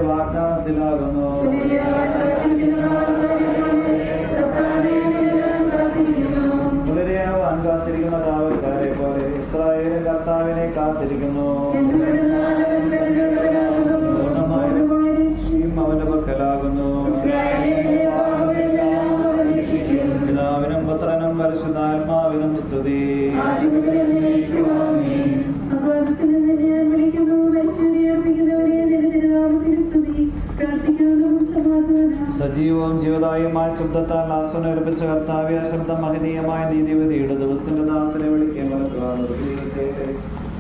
വാഗ്ദാനത്തിലാകുന്നു. പുലരിയാവാൻ കാത്തിരിക്കുന്ന കാവൽക്കാരെ പോലെ ഇസ്രായേലിൻ കർത്താവിനെ കാത്തിരിക്കുന്നു. അവന്റെ പക്കലാകുന്നു. പിതാവിനും പുത്രനും പരിശുദ്ധാത്മാവിനും സ്തുതി. സജീവവും ജീവദായകമായ ശബ്ദത്താൽ ആസ്വനർപ്പിച്ച കർത്താവ്യ ശബ്ദം മഹനീയമായ നീതിപതിയുടെ ദിവസത്തിന്റെ ദാസനെ വിളിക്കുമ്പോൾ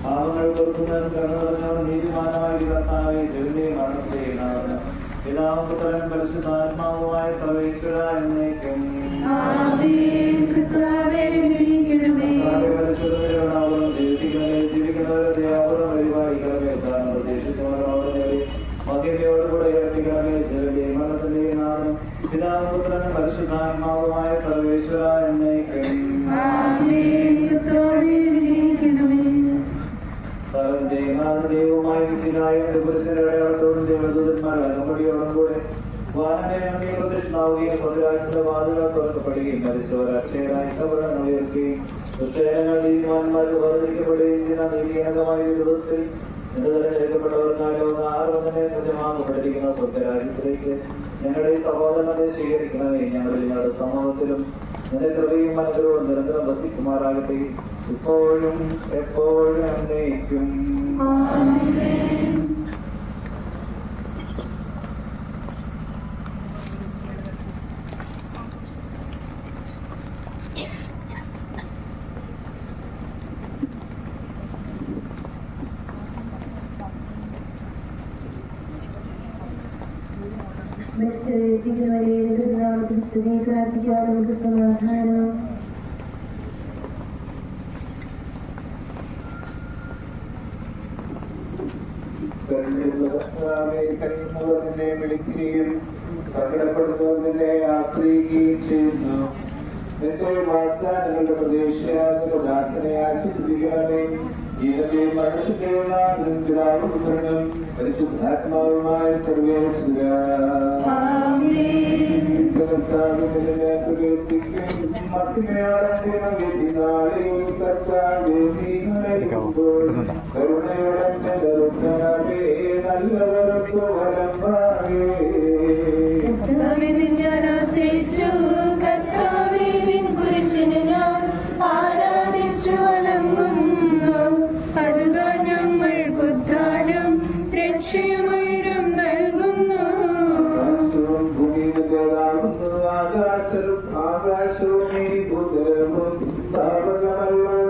പാവങ്ങൾ കൊടുക്കുന്നതിന് നീതിമാനായ കർത്താവെ ജഗതിയെ മടക്കുകയാണ്. പിതാവും പുത്രനും പരിശുദ്ധാത്മാവുമായ സർവേശ്വര എന്നേക്കും പരിശുദ്ധരോടാവണം ജീവിക്കുന്നവരെ ജീവിക്കുന്നവരെ ദയാപൂർവ്വം പരിപാലിക്കണമേ. താൻ പ്രതീക്ഷിച്ചവരോടെ മകയോടുകൂടെ ഏർപ്പിക്കണമേ. ജഗതിയെ മരണത്തിന്റെ നാഥൻ പിതാവും പുത്രനും പരിശുദ്ധാത്മാവുമായ സർവേശ്വര എന്നേക്കും ദൈവമായ പുരുഷനോടും ദേവദൂതന്മാരുടെ അകമ്പടിയോടും കൂടെ വാഹനങ്ങളുടെ പ്രതിഷ്ഠാവുകയും സ്വരാജ്യത്തിന്റെ വാതിലുകൾ തുറക്കപ്പെടുകയും മരിച്ചവരക്ഷയരായി കബറങ്ങൾ ഉയർത്തുകയും ദുഷ്ടജനങ്ങൾ നീതിമാന്മാർക്ക് വർദ്ധിക്കപ്പെടുകയും ചെയ്യുന്ന നീതിജനകമായ ഒരു ദിവസത്തിൽ നിരന്തരപ്പെട്ടവർക്കാലോ ആരോധനെ സജ്ജമാകപ്പെട്ടിരിക്കുന്ന സ്വർഗരാജ്യത്തിലേക്ക് ഞങ്ങളുടെ ഈ സഹോദരനെ സ്വീകരിക്കണമേ. ഞങ്ങളുടെ സമൂഹത്തിലും നിന്റെ കൃപയും മനസ്സിലൂടെ നിരന്തരം വസിക്കുമാറാകട്ടെ, ഇപ്പോഴും എപ്പോഴും എന്നേക്കും. പ്രാർത്ഥിക്കാറുണ്ട് സമാധാനം. കരുതുന്നവരെ വിളിക്കുകയും സങ്കടപ്പെടുത്തുന്നതിനെ ആശ്രയിക്കുകയും ചെയ്യുന്നു. നിന്റെ വാഗ്ദാനങ്ങളുടെ പ്രതീക്ഷയാകുന്ന ദാസനെ ആശ്വസിപ്പിക്കണമേ. ജീവന്റെയും മനുഷ്യന്റെയും പിതാവും പുത്രനും പരിശുദ്ധാത്മാവുമായ സർവേശ്വര കരുണയോടെ നല്ലവർക്ക് വലമ്പാകേ. ഞാൻ ആശ്രയിച്ചു കർത്താവേ, നിൻ കുരിശിനെ ഞാൻ ആരാധിച്ചു വണങ്ങുന്നു. അതുതാ ഞങ്ങൾക്ക് ഉദ്ധാനം രക്ഷയുയരം നൽകുന്നു. ആകാശവും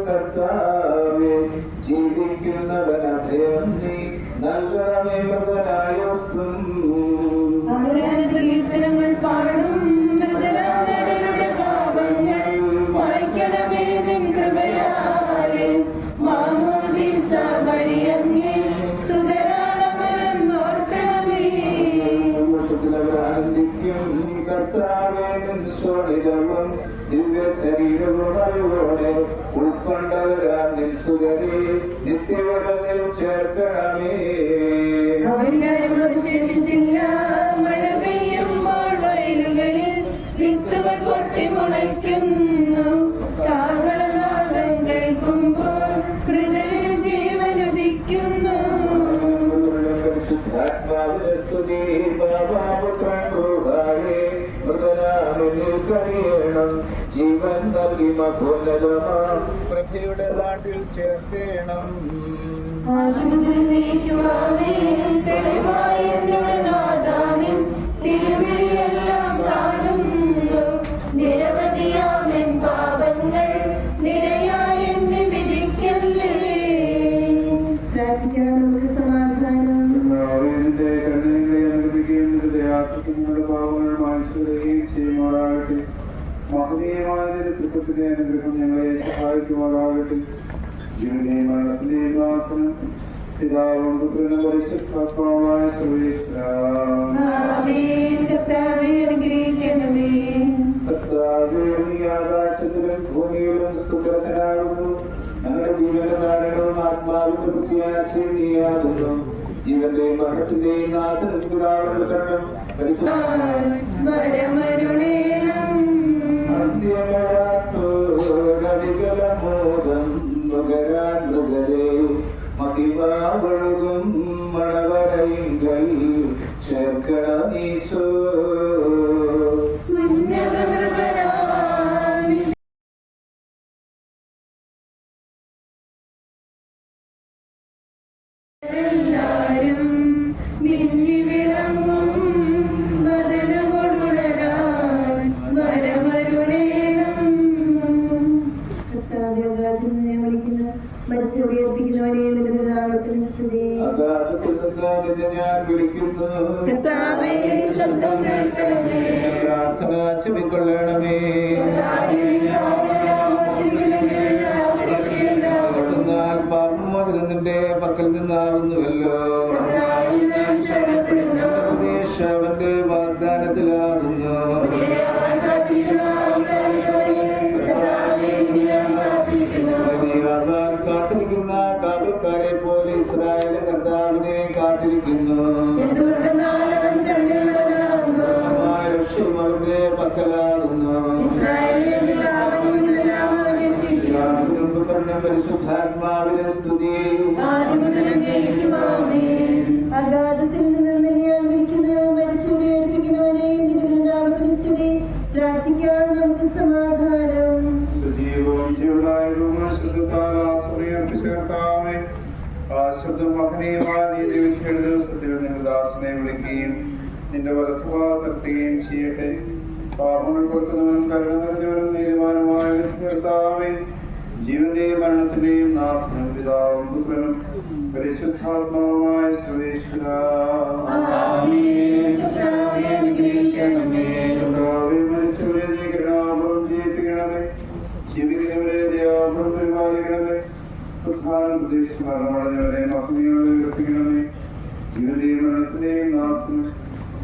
കർത്താവേ, ജീവിക്കുന്നവനഭയം നീ നൽകണമേ. മകനായോസ്വം കീർത്തനങ്ങൾ പാടും മൃതരുടെ പാപങ്ങൾ വായിക്കണമേ. നിൻ കൃപയാലെ മാമോദീസ വഴിയങ്ങേ സുതരാളമരെന്നോർക്കണമേ. ആനന്ദിക്കും കർത്താവേ, നിൻ ശോണിതവും ദിവ്യ ശരീരവുമയോടെ ഉൾക്കൊണ്ടവരാ നിൻ സുഗരെ നിത്യവരനിൽ ചേർക്കണമേ. അവരാരും അവശേഷിച്ചില്ല. മഴ പെയ്യുമ്പോൾ വയലുകളിൽ വിത്തുകൾ പൊട്ടിമുളയ്ക്കുന്നു. കാഹളനാദം കേൾക്കുമ്പോൾ ഹൃദയ ജീവനുദിക്കുന്നു. പരിശുദ്ധാത്മാവിനെ സ്തുതി. ബാബാപുത്രൻ റൂഹായേ, മൃതനാമിൽ കഴിയണം. ജീവൻ നൽകി മഹോന്നതമാം പ്രഭയുടെ നാട്ടിൽ ചേർത്തേണം. തെളിവായി എന്നോട് നാദാനിൻ തിരുവിളിയെല്ലാം കാണുന്നു. നിരവധിയാമെൻ പാപങ്ങൾ നിരയായി എന്നെ വിധിക്കല്ലേ. പ്രാർത്ഥിക്കാൻ നമുക്ക് സമാധാനം. പാവങ്ങൾ മനസ്സിലാക്കുകയും ചെയ്യുമാറാകട്ടെ. മഹനീയമായ തൃത്വത്തിന്റെ അനുഗ്രഹം ഞങ്ങളെ സഹായിക്കുമാറാകട്ടെ. ജീവനെയും മരണത്തിന്റെയും നാഥനും പിതാവും പുത്രനും പരിശുദ്ധാത്മാവുമായ സർവേശ്വരാ. ആമേൻ. കർത്താവേ, അനുഗ്രഹിക്കണമേ. കർത്താവേ, നീ ആകാശത്തിലും ഭൂമിയിലും സ്തുത്യർഹനാകുന്നു. ഞങ്ങളുടെ ജീവന്റെ കാരണവും ആത്മാവിന്റെ പ്രത്യാശയും നീയാകുന്നു. ജീവന്റെയും മരണത്തിന്റെയും നാഥനും പിതാവും പുത്രനും വരമരുളേണം. അന്ത്യമോദം നുകരാൻ മൃഗരെ മഹിമാവഴുകും മണവരയിങ്കൽ ചേർക്കണമീശോ. ഉന്നത നൃപനാം എല്ലാരും മിന്നി വിളങ്ങും വദനമൊടുണരാൻ വരമരുളേണം. കർത്താവേ, അഗാധത്തിൽ നിന്നെ വിളിക്കുന്ന മരിച്ചവരെ ഉയർപ്പിക്കുന്നവനെ നിന്റെ നാമത്തിന് സ്തുതി. അഗാധത്തിൽ നിന്ന് നിന്നെ ഞാൻ വിളിക്കുന്നു. കർത്താവേ, നീ ശബ്ദം കേൾക്കണമേ. പ്രാർത്ഥന ചെവിക്കൊള്ളണമേ. എന്നാൽ പാപമോചനം നിന്റെ പക്കൽ നിന്നാകുന്നുവല്ലോ. പ്രതീക്ഷ അവന്റെ വാഗ്ദാനത്തിലാകുന്നു. കാത്തിരിക്കുന്ന കാവൽക്കാരെ പോലെ ഇസ്രായേൽ കർത്താവിനെ കാത്തിരിക്കുന്നു. ലക്ഷ്യം അവന്റെ പക്കലാകുന്നു. പരിശുദ്ധാത്മാവിനെ സ്തുതി. അഗാധത്തിൽ നിന്ന് നിന്നെ വിളിക്കുന്ന മരിച്ചവരെ ഉയർപ്പിക്കുന്നവനെ നിന്റെ നാമത്തിന് സ്തുതി. പ്രാർത്ഥിക്കാൻ നമുക്ക് സമാധാനം. സജീവവും ജീവനായതും ശുദ്ധത്താൽ ആശ്രയിച്ചു കർത്താവേ, ആ ശുദ്ധ മഹനീയമായ നീതി വിധിയുടെ ദിവസത്തിൽ നിന്റെ ദാസനെ വിളിക്കുകയും നിന്റെ വലത്തുഭാഗത്തെത്തുകയും ചെയ്യട്ടെ. പാപങ്ങൾ കൊടുക്കുന്നവനും കരുണ നിറഞ്ഞവനും നീതിമാനുമായ കർത്താവേ, ജീവന്റെയും മരണത്തിന്റെയും നാഥനും പിതാവും പുത്രനും പരിശുദ്ധാത്മാവുമായ സർവേശ്വരാ. മരിച്ചവരെ നീ കരുണാപൂർവ്വം ജീവിപ്പിക്കണമേ. ജീവിക്കുന്നവരെ ദയാപൂർവ്വം പരിപാലിക്കണമേ. പ്രധാനം പ്രതീക്ഷ മരണമടഞ്ഞവരെ മഹനീയോടെ ഉയർപ്പിക്കണമേ. ജീവന്റെയും മരണത്തിന്റെയും നാഥനും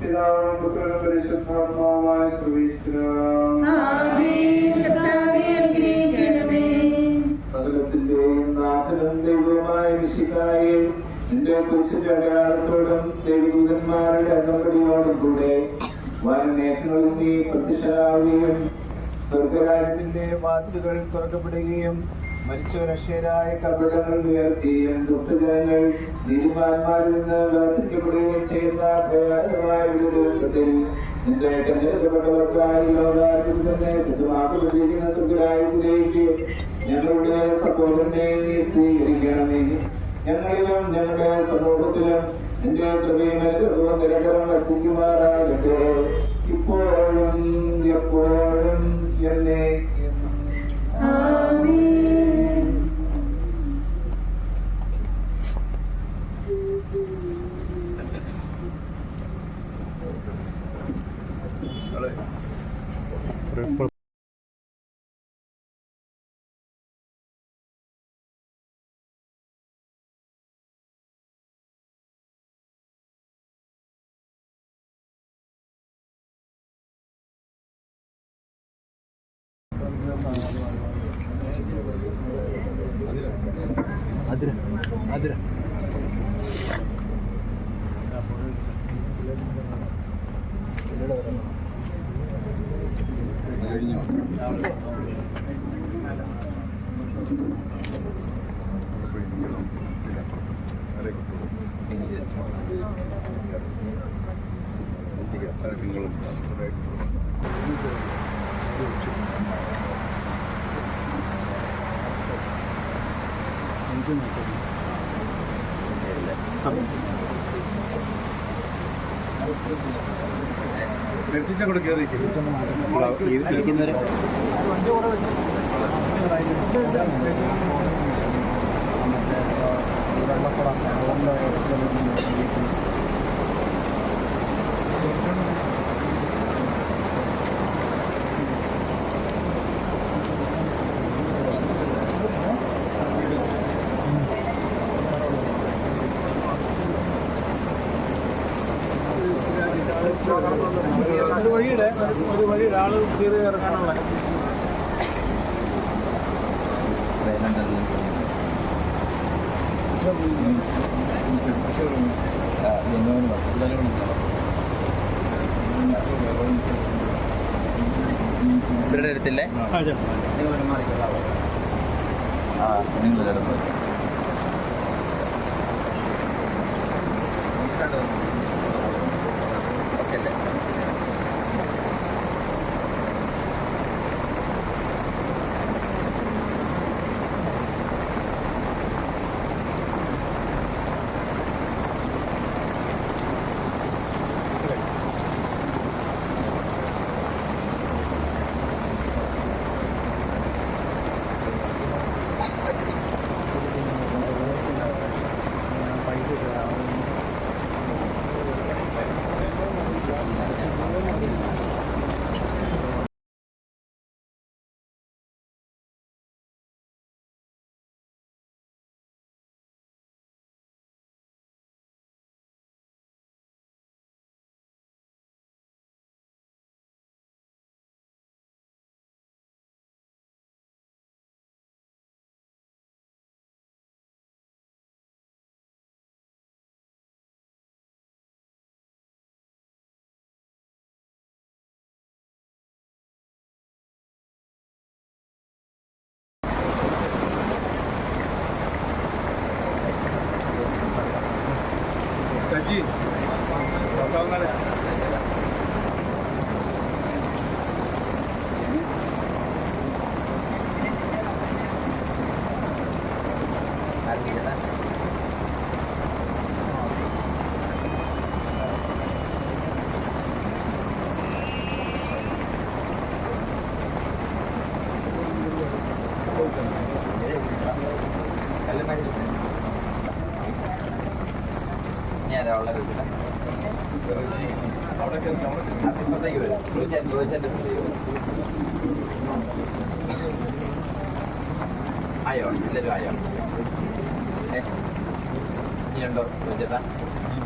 പിതാവും പുത്രനും പരിശുദ്ധാത്മാവുമായ സർവേശ്വരാ. സകലത്തിന്റെയും നാഥനും ദൈവമായ മിശിഹായേ, നിന്റെ കുരിശിന്റെ അടയാളത്തോടും ദൈവദൂതന്മാരുടെ അകമ്പടിയോടും കൂടെ വനമേഘങ്ങളിൽ നീ പ്രത്യക്ഷനാവുകയും സ്വർഗരാജ്യത്തിന്റെ വാതിലുകൾ തുറക്കപ്പെടുകയും മരിച്ചവരക്ഷരായ കപടങ്ങൾ ഉയർത്തുകയും ദുഷ്ടജനങ്ങൾ നീതിമാന്മാരിൽ നിന്ന് വേർതിരിക്കപ്പെടുകയും ചെയ്യുന്ന ഭയാനകമായ ഒരു ദിവസത്തിൽ നിന്റെ തെരഞ്ഞെടുക്കപ്പെട്ടവർക്കായി ലോകാര്യത്തിൽ തന്നെ സജ്ജമാക്കപ്പെട്ടിരിക്കുന്ന സ്വർഗരാജ്യത്തിലേക്ക് ഞങ്ങളുടെ സഹോദരനെ നീ സ്വീകരിക്കണമേ. ഞങ്ങളിലും ഞങ്ങളുടെ സമൂഹത്തിലും നിന്റെ കൃപയും അനുഗ്രഹവും നിരന്തരം വർദ്ധിക്കുമാറാകട്ടെ, ഇപ്പോഴും എപ്പോഴും എന്നേക്കും. അതിര ഇരിക്കുന്നവരെ ഇവരുടെ അടുത്തില്ലേ ആ നിങ്ങൾ കിടന്നു ഓക്കെ അല്ലേ സജി നോക്കാവുന്നതല്ലേ ഞാൻ വളരെ അപ്പുറത്തേക്ക് വരും ആയോ എല്ലാവരും ആയോ ഇനിയുണ്ടോ ചേട്ടാ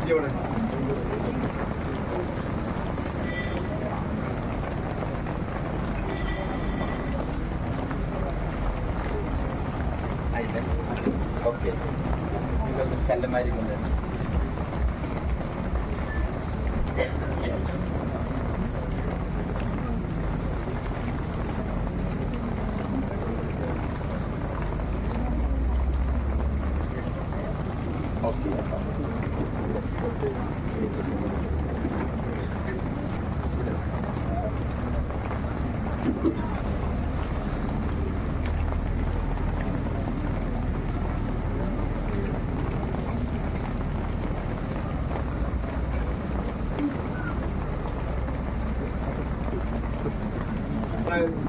ഇവിടെ ആയില്ലേ ഓക്കെ കല്ലന്മാരി കൊണ്ടുവരണം ഓക്കെ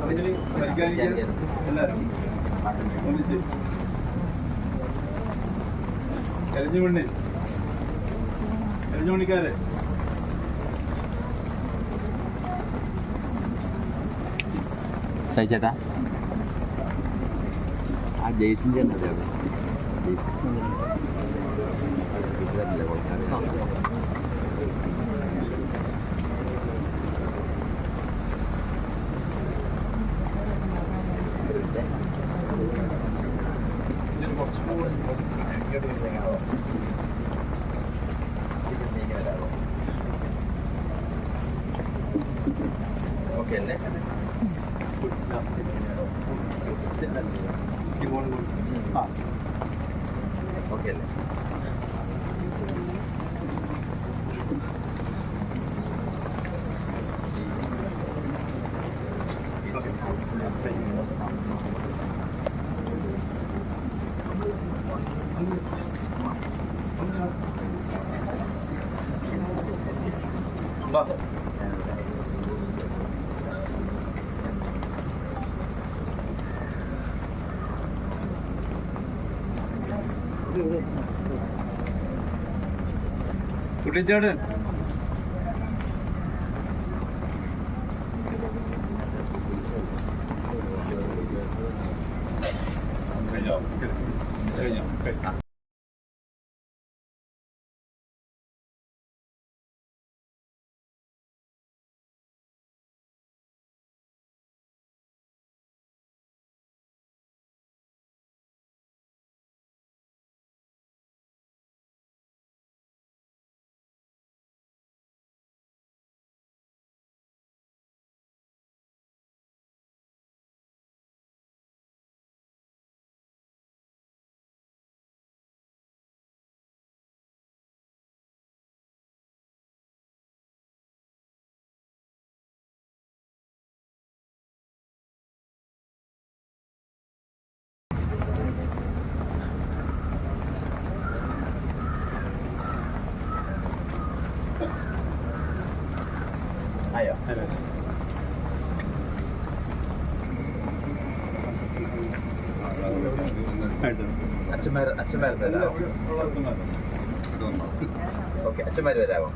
അതിൽ പരിഗണിക്കാൻ എല്ലാവരും ഒന്നിച്ച് എലഞ്ഞുമണ്ണിൽ എലഞ്ഞുമണിക്കാരെ സഹിച്ചേട്ടാ ആ ജെയ്സിൻ്റെ ഉണ്ടല്ലേ ഓക്കെ അല്ലേ ഓക്കെ അല്ലേ കുട്ടിച്ചേട്ടൻ കഴിഞ്ഞോ കഴിഞ്ഞോ അച്ഛന്മാർ വരാമോ? ഓക്കെ, അച്ഛന്മാർ വരാമോ?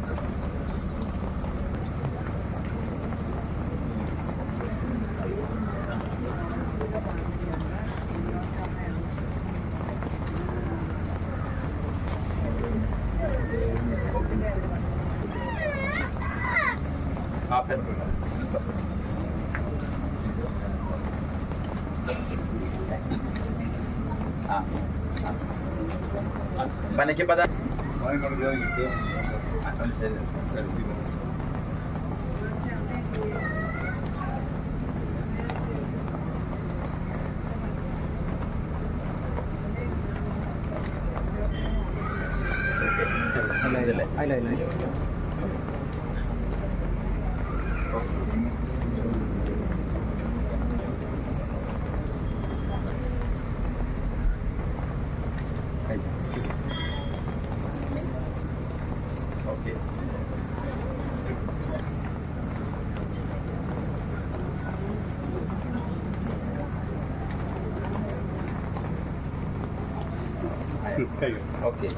പനയ്ക്ക് പദ ഓക്കെ. ഓക്കെ.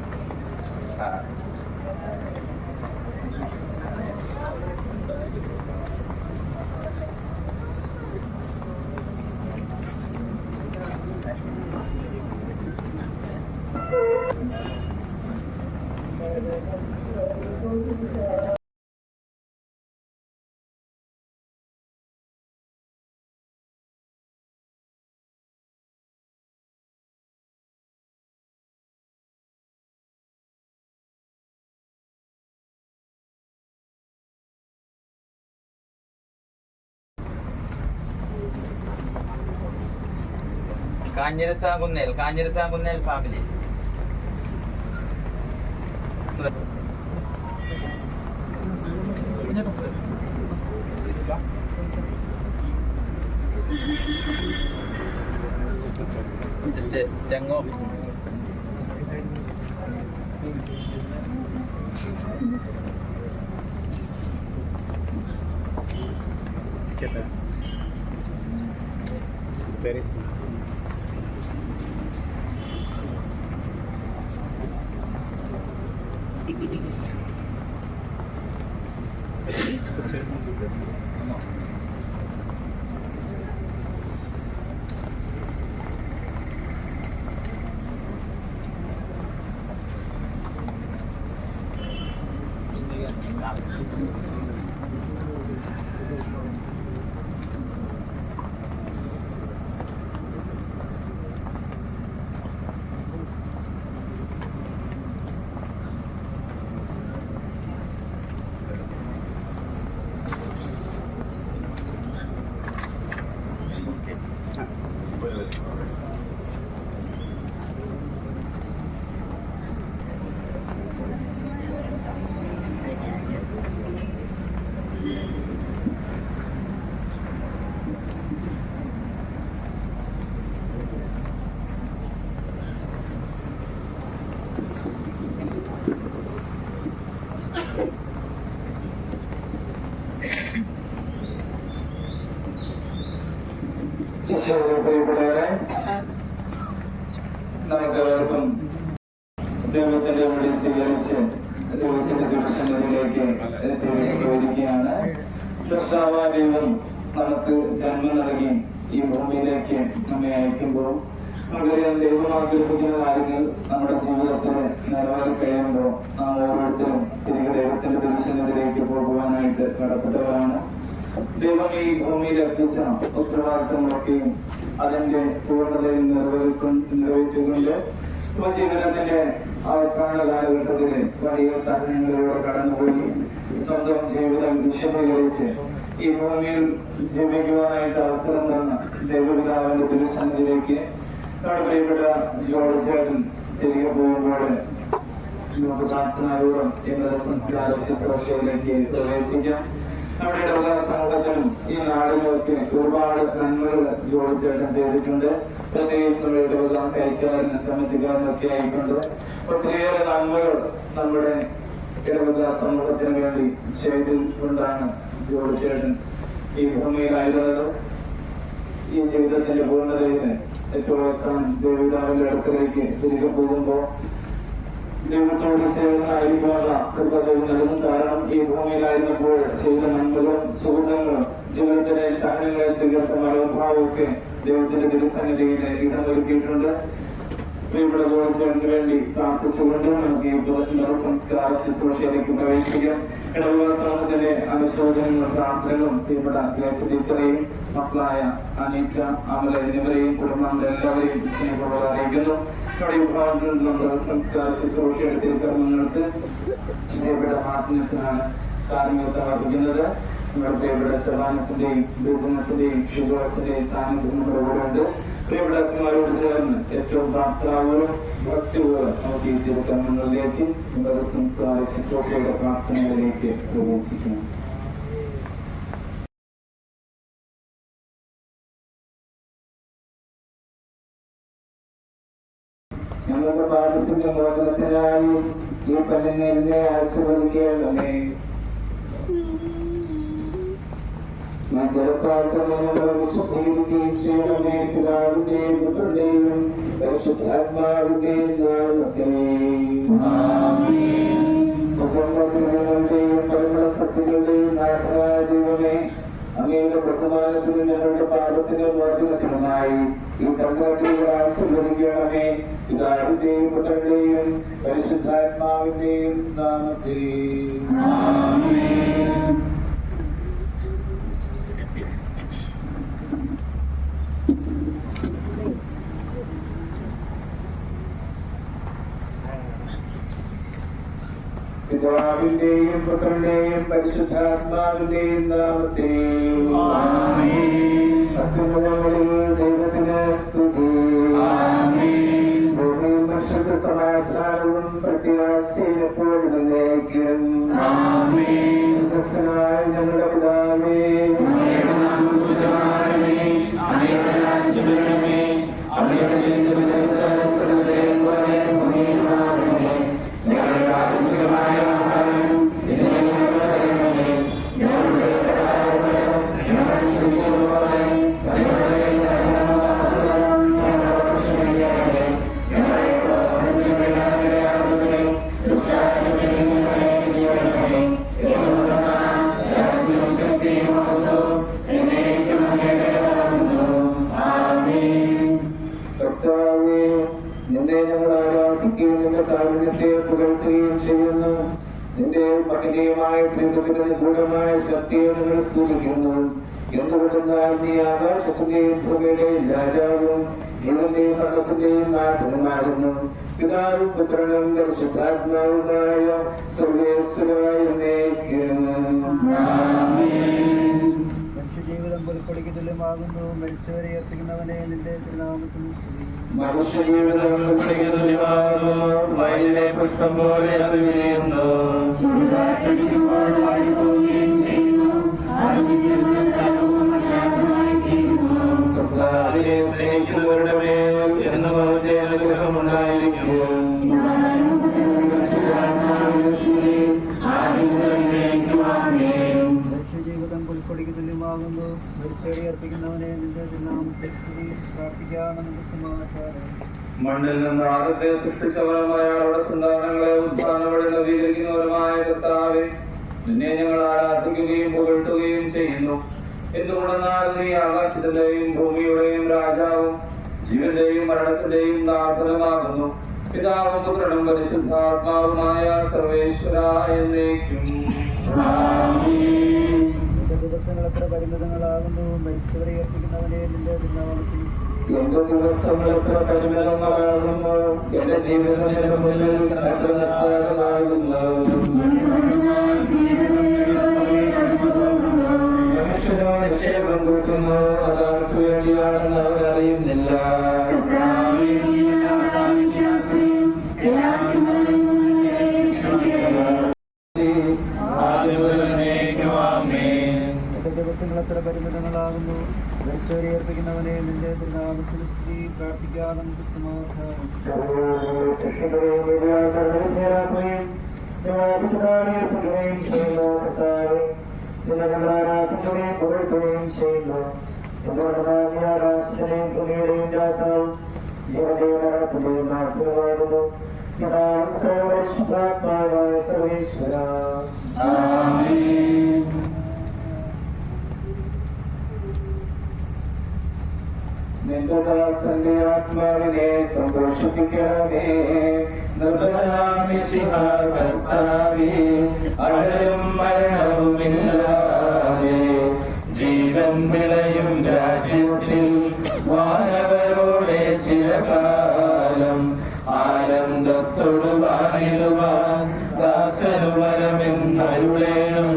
കാഞ്ഞിരത്താങ്കുന്നേൽ ഫാമിലി. സിസ്റ്റേഴ്സ് ചെങ്ങോ പ്രിയപ്പെട്ടവരെ, നമുക്കെല്ലാവർക്കും ദൈവത്തിന്റെ വിളി സ്വീകരിച്ച് ദൈവത്തിന്റെ ദുർശനത്തിലേക്ക് എത്തിയിരിക്കുകയാണ്. സൃഷ്ടാവായ ദൈവം നമുക്ക് ജന്മം നൽകി ഈ ഭൂമിയിലേക്ക് നമ്മെ അയക്കുമ്പോൾ നമുക്കറിയാം, ദൈവം ആഗ്രഹിക്കുന്ന കാര്യങ്ങൾ നമ്മുടെ ജീവിതത്തിൽ നിറവേറി കഴിയുമ്പോൾ നാം ഓരോരുത്തരും തിരികെ ദൈവത്തിന്റെ ദുർശനത്തിലേക്ക് പോകുവാനായിട്ട് കടപ്പെട്ടവരാണ്. ദൈവം ഈ ഭൂമിയിൽ എത്തിച്ച ഉത്തരവാദിത്തങ്ങളൊക്കെയും അതിന്റെ പൂർണ്ണതയിൽ നിറവേറ്റുകൊണ്ട് ജീവിതത്തിന്റെ അവസാന കാലഘട്ടത്തില് വലിയ സഹനങ്ങളിലൂടെ കടന്നുപോയി സ്വന്തം ജീവിതം വിശദീകരിച്ച് ഈ ഭൂമിയിൽ ജീവിക്കുവാനായിട്ട് അവസരം തന്ന ദൈവപിതാവിന്റെ തിരുസന്നിധിയിലേക്ക് നമ്മുടെ പ്രിയപ്പെട്ട ജോർജ് ചേട്ടൻ തിരികെ പോകുമ്പോൾ നമുക്ക് പ്രാർത്ഥനാപൂർവ്വം ഇന്നത്തെ സംസ്കാര ശുശ്രൂഷയിലേക്ക് പ്രവേശിക്കാം. നമ്മുടെ ഇടവക സമൂഹത്തിനും ഈ നാടിനൊക്കെ ഒരുപാട് നന്മകൾ ജോർജ് ചേട്ടൻ ചെയ്തിട്ടുണ്ട്. പ്രത്യേകിച്ച് നമ്മുടെ ഇടവക കൈക്കാരനും കമ്മിറ്റിക്കാരനൊക്കെ ആയിക്കൊണ്ട് ഒത്തിരിയേറെ നന്മകൾ നമ്മുടെ ഇടവക സമൂഹത്തിന് വേണ്ടി ചെയ്തുകൊണ്ടാണ് ജോർജ് ചേട്ടൻ ഈ ഭൂമിയിലായിരുന്നത്. ഈ ജീവിതത്തിന്റെ പൂർണ്ണതയിൽ ഏറ്റവും അവസാനം ദേവിതാവിന്റെ അടുക്കലേക്ക് തിരികെ പോകുമ്പോൾ ദൈവത്തോട് ചേർന്നായിരിക്കാനുള്ള കൃപ നൽകും. കാരണം ഈ ഭൂമിയിലായിരുന്നപ്പോൾ ചെയ്ത നന്മകളും സുഹൃതങ്ങളും ജീവിതത്തിലെ സഹനങ്ങളെ സ്വീകരിച്ച മനോഭാവമൊക്കെ ദൈവത്തിന്റെ തിരുസന്നിധിയിൽ ഇടമൊരുക്കിയിട്ടുണ്ട്. പ്രിയപ്പെട്ട ഗോചേട്ടന് വേണ്ടി പ്രാർത്ഥിച്ചുകൊണ്ട് നമുക്ക് ഈ സംസ്കാര ശുശ്രൂഷയിലേക്ക് പ്രവേശിക്കാം. ഇടവകാസത്തിന്റെ അനുശോചനങ്ങളും പ്രാർത്ഥനകളും പ്രിയപ്പെട്ട ഗ്രേസ് ടീച്ചറെയും മക്കളായ അനീറ്റ, അമല എന്നിവരെയും കുടുംബാംഗങ്ങളെ എല്ലാവരെയും സ്നേഹപൂർവ്വം അറിയിക്കുന്നു. നമ്മുടെ വിഭാഗത്തിൽ നമ്മുടെ സംസ്കാര ശുശ്രൂഷയുടെ തിരുക്കർമ്മങ്ങൾക്ക് പ്രിയപ്പെട്ട മാർട്ടിനസിനാണ് കാർമ്മികത്വം അർപ്പിക്കുന്നത്. നമ്മുടെ പ്രിയപ്പെട്ട സെബാനസിന്റെയും ബിസിനസിന്റെയും ഷിബോസിന്റെയും സാന്നിധ്യം നമ്മുടെ കൂടെ ഉണ്ട്. പ്രിയപ്പെട്ട അച്ഛന്മാരോട് ചേർന്ന് ഏറ്റവും പ്രാർത്ഥനാപൂർവ്വം ഭക്തിപൂർവ്വം നമുക്ക് ഈ തിരുക്കർമ്മങ്ങളിലേക്ക് നമ്മുടെ സംസ്കാര ശുശ്രൂഷയുടെ പ്രാർത്ഥനകളിലേക്ക് പ്രവേശിക്കണം. ഞങ്ങളുടെ പാപത്തിന്റെ മോചനത്തിനായി ഈ പല്ലിനെ ആശീർവദിക്കണമേ. വിശുദ്ധീകരിക്കുകയും ചെയ്യണമേ. പിതാവിന്റെയും പുത്രന്റെയും പരിശുദ്ധാത്മാവിന്റെയും സുഗന്ധങ്ങളുടെയും പരിമള സസ്യങ്ങളുടെയും നാഥനായ ദൈവമേ, അങ്ങയുടെ ബഹുമാനത്തിനും ഞങ്ങളുടെ പാപത്തിന്റെ മോചനത്തിനുമായി ഈ ചന്ദ്രത്തിൽ ആശീർവദിക്കണമേ. പിതാവിന്റെയും പുത്രന്റെയും പരിശുദ്ധാത്മാവിന്റെയും നാമത്തിൽ. പിതാവിന്റെയും പുത്രന്റെയും പരിശുദ്ധാത്മാവിന്റെയും നാമത്തിൽ. അത്യുന്നതങ്ങളിൽ ദൈവത്തിന് സ്തുതി. ഭൂമിയിൽ മനുഷ്യർക്ക് സമാധാനവും പ്രത്യാശയും എപ്പോഴും എന്നേക്കും. ഞങ്ങളുടെ പിതാവേ, നിന്നെ ഞങ്ങൾ ആരാധിക്കുകയും നിന്റെ കാരുണ്യത്തെ പുകഴ്ത്തുകയും ചെയ്യുന്നു. നിന്റെ മഹനീയമായ ത്രിത്വത്തിന്റെ നിഗൂഢമായ ശക്തിയെ ഞങ്ങൾ സ്തുതിക്കുന്നു. എന്തുകൊണ്ടെന്നാൽ നീ ആകാശത്തിന്റെയും ഭൂമിയുടെയും രാജാവും ജീവന്റെയും മരണത്തിന്റെയും നാഥനുമാകുന്നു. പിതാവും പുത്രനും പരിശുദ്ധാത്മാവുമായ സർവേശ്വരായ മനുഷ്യജീവിതം പുൽക്കൊടിക്ക് തുല്യമാകുന്നു. മരിച്ചവരെ എത്തിക്കുന്നവനെ നിന്റെ തിരുനാമത്തിൽ. മനുഷ്യജീവിതം പുൽക്കൊടിക്ക് തുല്യമാകുന്നു. വയലിലെ പുഷ്പം പോലെ അത് വിരിയുന്നു. കർത്താവിനെ സ്നേഹിക്കുന്നവരുടെ മേൽ എന്നും അവന്റെ അനുഗ്രഹം ഉണ്ടായിരിക്കും. മനുഷ്യജീവിതം പുൽക്കൊടിക്ക് തുല്യമാകുന്നു. മരിച്ചവരെ അർപ്പിക്കുന്നവനെ നിന്റെ തിരുനാമത്തിൽ പ്രാർത്ഥിക്കാം. നമുക്ക് സമാധാനം. മണ്ണിൽ നിന്ന് ആദ്യത്തെ സൃഷ്ടിച്ചവരുമായ അവരുടെ സന്താനങ്ങളെ ഉദ്ധാനം വഴി നവീകരിക്കുന്നവരുമായ കർത്താവേ, നിന്നെ ഞങ്ങൾ ആരാധിക്കുകയും പുകഴ്ത്തുകയും ചെയ്യുന്നു. എന്തുകൊണ്ടെന്നാൽ നീ ആകാശത്തിന്റെയും ഭൂമിയുടെയും രാജാവും ജീവന്റെയും മരണത്തിന്റെയും നാഥനുമാകുന്നു. പിതാവും പുത്രനും പരിശുദ്ധാത്മാവുമായ സർവേശ്വരായ എന്നേക്കും. ദിവസങ്ങൾ എത്ര പരിമിതങ്ങളാകുന്നു. മരിച്ചവരെ അർപ്പിക്കുന്നവനെ നിന്റെ തിരുനാമത്തിൽ. എന്റെ ദിവസങ്ങൾ എത്ര പരിമിതങ്ങളാകുന്നു. എന്റെ ജീവിതത്തിന്റെ മുന്നിൽ എത്ര നിസ്സാരമാകുന്നു. മനുഷ്യനോ നിക്ഷേപം കൂട്ടുന്നു, അതാർക്ക് വേണ്ടിയാണെന്ന് അവർ അറിയുന്നില്ല. ദിവസങ്ങൾ എത്ര പരിമിതങ്ങളാകുന്നു. മരിച്ചവരെ അർപ്പിക്കുന്നവനെ നിന്റെ തിരുനാമത്തിൽ സ്ത്രീ പ്രാർത്ഥിക്കാം. നമുക്ക് സമാധാനം. ആകാശത്തിനെയും ഭൂമിയുടെയും രാജാവും ജീവന്റെയും മരണത്തിന്റെയും നാഥനുമാകുന്നു. പിതാവായ സർവേശ്വര നിന്റെ ദാസന്റെ ആത്മാവിനെ സന്തോഷിപ്പിക്കണമേ. കർത്താവേ, അഴലും മരണവുമില്ലാതെ ജീവൻ വിളയും രാജ്യത്തിൽ വാനവരോടെ ചിരകാലം ആനന്ദത്തോട് വാണിടുവാൻ ദാസനു വരമെന്നരുളേണം.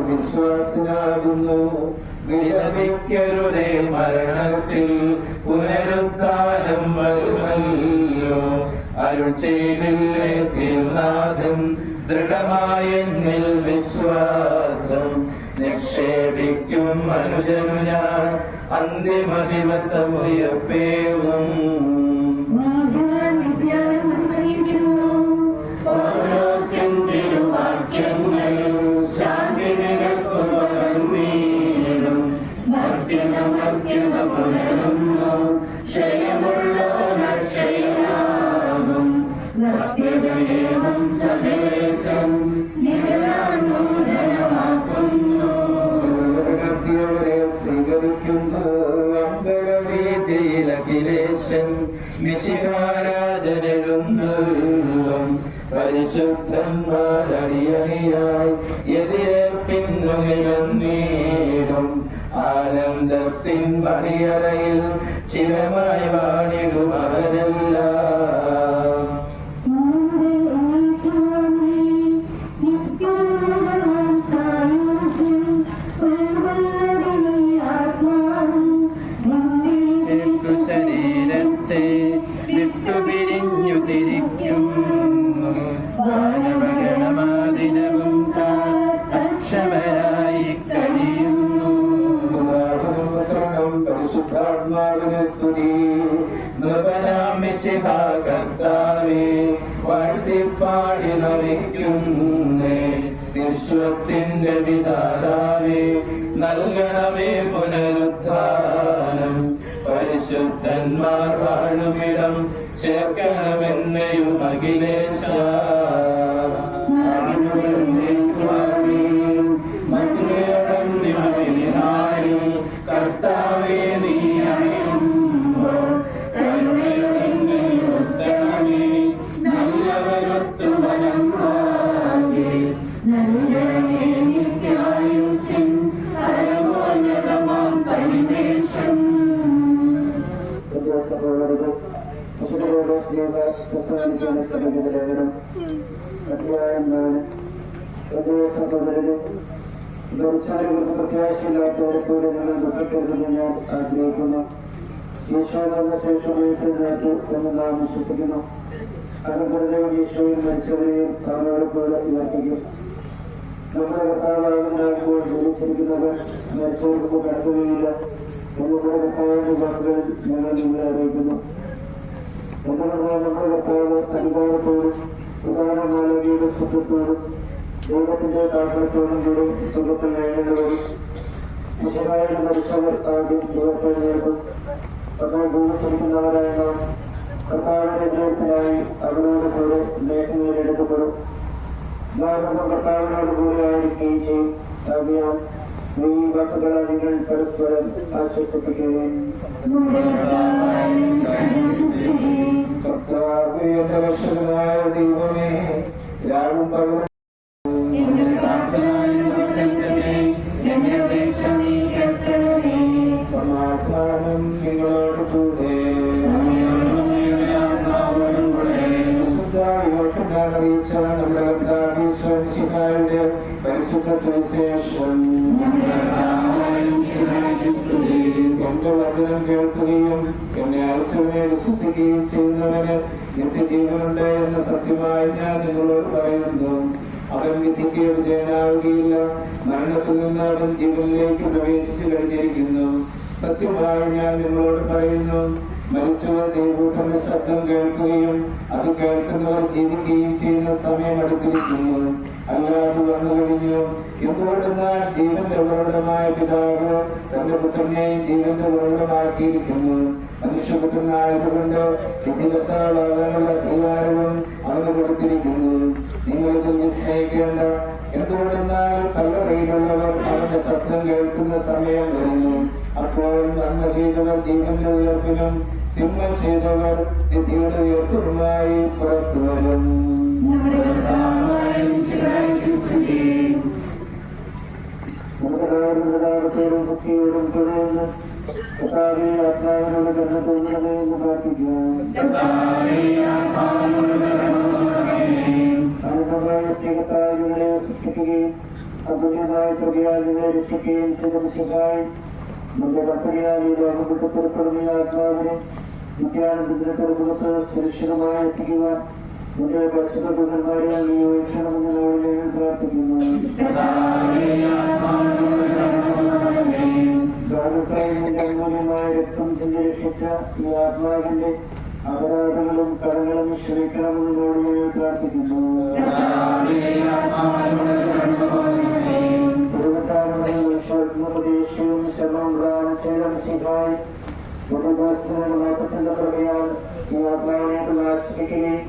വിശ്വാസനാകുന്നു. വിലപിക്കരുതേ, മരണത്തിൽ പുനരുത്ഥാനം വരുമല്ലോ. അരുൾ ചെയ്തില്ലേ തിരുനാഥൻ, ദൃഢമായ എന്നിൽ വിശ്വാസം നിക്ഷേപിക്കും മനുജനു ഞാൻ അന്തിമ ദിവസമുയർപ്പേവും. സ്വീകരിക്കുന്നു. അമ്പലവീതിയിലഖിലേശൻ മിശിഹാരാജനെഴുന്നള്ളും പരിശുദ്ധന്മാരണിയണിയായി എതിരേൽപ്പിന്നു നിരന്നീടും. ആനന്ദത്തിൻ മണിയറയിൽ ചിരമായി വാണിടും അവരെല്ലാം. ശരീരത്തെ വിട്ടുപിരിഞ്ഞു തിരിക്കും വാനവഗണമാദിനവും അക്ഷമരായി കഴിയുന്നു. പരിശുദ്ധാത്മാവിനെ സ്തുതി. നൃപനാം മിശിഹാ കർത്താവേ, വാഴ്ത്തിപ്പാടി നമിക്കുന്നേ. വിശ്വത്തിന്റെ വിധാതാവേ, നൽകണമേ പുനരുദ്ധാനം. പരിശുദ്ധന്മാർ വാഴുമിടം ചേർക്കണമെന്നെയും അഖിലേശ. കർത്താവേ, നീ അണയുമ്പോൾ കരുണയുടെ ഉത്തരമേ, നല്ലവരൊത്തു വനം നൽകണമേ നിത്യായുസിൻ പരമോന്നതമാം പരിവേഷം. പ്രത്യാശയില്ലാത്തവരെപ്പോലെ നിങ്ങൾ ദുഃഖിക്കരുതെന്ന് ഞാൻ ആഗ്രഹിക്കുന്നു. ഈശോയുടെ ശേഷമായിട്ട് എന്ന് നാം വിശ്വസിക്കുന്നു. അനുഗ്രഹവും ഈശോയിൽ മരിച്ചവരെയും അവനോട് പോലെ ഉയർത്തിക്കും. നമ്മുടെ കർത്താവാകുമ്പോൾ ജീവിച്ചിരിക്കുന്നവർ മരിച്ചവർക്ക് കടക്കുകയില്ല. നമ്മുടെ കർത്താവിന്റെ വാക്കുകളിൽ ഞങ്ങൾ നിങ്ങളെ അറിയിക്കുന്നു. എന്തുകൊണ്ടാണ് നമ്മുടെ കർത്താവ് അധികാരത്തോടും പ്രധാനമാലയുടെ സ്വത്വത്തോടും ദൈവത്തിന്റെ താല്പര്യത്തോടും കൂടി സുഖത്തിൽ വേണ്ടവരും വിശദമായിട്ട് മരിച്ചവർ ആദ്യം ദൈവത്തിനേക്കും. അപ്പോൾ ജീവിച്ചിരിക്കുന്നവരായ നാം കർത്താവിന്റെ വിജയത്തിനായി അവരോട് കൂടെ നേടിയെടുക്കപ്പെടും. നാം കർത്താവിനോട് കൂടെ ആയിരിക്കുകയും ചെയ്യും. ആദ്യം ഈ വാക്കുകളെ നിങ്ങൾ പരസ്പരം ആശ്വസിപ്പിക്കുകയും. കർത്താവേ, എന്റെ രക്ഷകനായ ദൈവമേ, രാവും പകലും സമാധാനം നിങ്ങളോട് കൂടെ. അറിയിച്ച നമ്മുടെ കർത്താവിന്റെ പരിശുദ്ധ സുവിശേഷം എന്റെ വചനം കേൾക്കുകയും എന്നെ അയച്ചവനെ വിശ്വസിക്കുകയും ചെയ്യുന്നവന് നിത്യജീവനുണ്ട് എന്ന സത്യമായി ഞാൻ നിങ്ങളോട് പറയുന്നു. അവൻ വിധിക്ക് വിധേയനാവുകയില്ല, മരണത്തിൽ നിന്ന് അവൻ ജീവനിലേക്ക് പ്രവേശിച്ചു കഴിഞ്ഞിരിക്കുന്നു. സത്യമായി ഞാൻ നിങ്ങളോട് പറയുന്നു, മരിച്ചവർ ദൈവത്തിന്റെ ശബ്ദം കേൾക്കുകയും അത് കേൾക്കുന്നവർ ജീവിക്കുകയും ചെയ്യുന്ന സമയം അടുത്തിരിക്കുന്നു. അല്ലാതെ വന്നു കഴിഞ്ഞു. എന്തുകൊണ്ടെന്നാൽ ജീവന്റെ ഉറവിടമായ പിതാവ് തന്റെ പുത്രനെയും ജീവന്റെ ഉറവിടമാക്കിയിരിക്കുന്നു. മനുഷ്യപുത്രനായതുകൊണ്ട് വിധികർത്താളാകാനുള്ള അധികാരവും അവന് കൊടുത്തിരിക്കുന്നു. നിങ്ങളിതിൽ വിസ്മയിക്കേണ്ട. എന്തുകൊണ്ടെന്നാൽ കല്ലറയിലുള്ളവർ അവന്റെ ശബ്ദം കേൾക്കുന്ന സമയം വരുന്നു. അപ്പോൾ നന്മ ചെയ്തവർ ജീവന്റെ ഉയർപ്പിനും തിന്മ ചെയ്തവർ വിധിയുടെ ഉയർപ്പിനുമായി പുറത്തു വരും. ോടും ഭക്തിയോടും തുടർന്ന് ആത്മാവിനോട് തന്നെ തോന്നണമേ എന്ന് പ്രാർത്ഥിക്കാം. അനന്തമായ സൃഷ്ടിക്കുകയും അതുല്യമായ പ്രകൃതിയെ രക്ഷിക്കുകയും ചെയ്തയായി നമ്മുടെ പദ്ധതിയായി ലോകം വിട്ട് പുറപ്പെടുന്ന ആത്മാവിനെ നിത്യാനന്ദത്തിന്റെ പുറമുഖത്ത് സുരക്ഷിതമായി എത്തിക്കുക. നിന്റെ പരിശുദ്ധ ദൂതന്മാരെ നിയോഗിക്കണമെന്ന് ഞങ്ങൾ പ്രാർത്ഥിക്കുന്നു. അമൂല്യമായ രക്തം രക്ഷിച്ച ഈ ആത്മാവിന്റെ അപരാധങ്ങളും കടങ്ങളും ക്ഷമിക്കണമെന്ന് ഞങ്ങൾ പ്രാർത്ഥിക്കുന്നു. ഉപദേശവും ശ്രമം ചെയ്തായി മാറ്റത്തിന്റെ പ്രകടനം ഈ ആത്മാവിനെ പ്രകാശിപ്പിക്കുകയും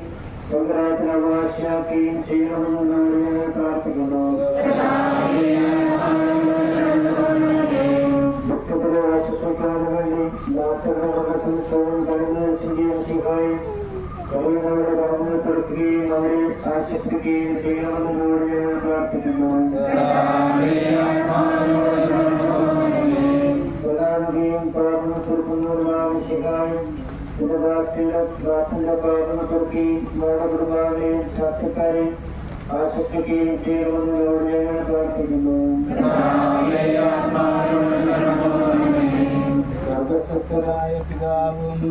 സ്വന്തരായത്തിന് അവകാശിയാക്കുകയും ചെയ്യണമെന്ന് ഞങ്ങൾ പ്രാർത്ഥിക്കുന്നു. ഭക്തരുടെ ആശുപത്രിക്കാരന് വേണ്ടി ദാസരുടെ മകത്തിൽ സ്വയം കടന്നു ചെയ്യുകയും സിഹായി കഴിയുന്നവരുടെ കടന്നു കൊടുക്കുകയും അവരെ ആശ്വസിപ്പിക്കുകയും ചെയ്യണമെന്ന് ഞങ്ങൾ പ്രാർത്ഥിക്കുന്നു. സ്വലാമുകയും പ്രാർത്ഥന തീർക്കുന്നവരുമാണ് സിഹായി പ്രാർത്ഥന പ്രാർത്ഥന തീർക്കുകയും കുടുംബാവിനെയും സാക്ഷ്യക്കാരെയും ആശ്വസിപ്പിക്കുകയും ചെയ്യണമെന്ന് ഞങ്ങൾ പ്രാർത്ഥിക്കുന്നു. സർവശക്തരായ പിതാവും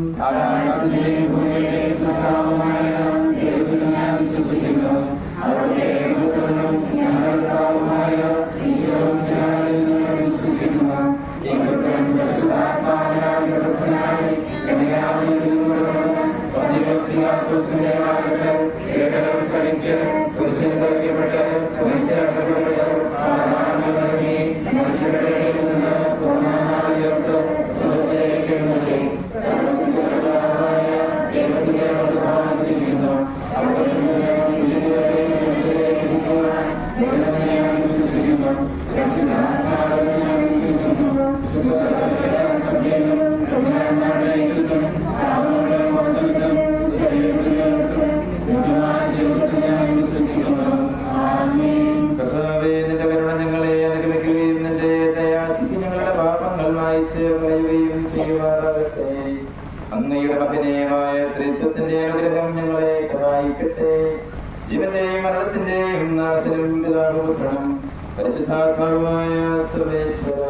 വിശ്വസിക്കുന്നു. അങ്ങയുടെ മകനേയമായ ത്രിത്വത്തിന്റെ അനുഗ്രഹം ഞങ്ങളെ സഹായിക്കട്ടെ. ജീവന്റെയും മരണത്തിന്റെയും നാഥനും പിതാവും പരിശുദ്ധാത്മാവുമായ സർവേശ്വര.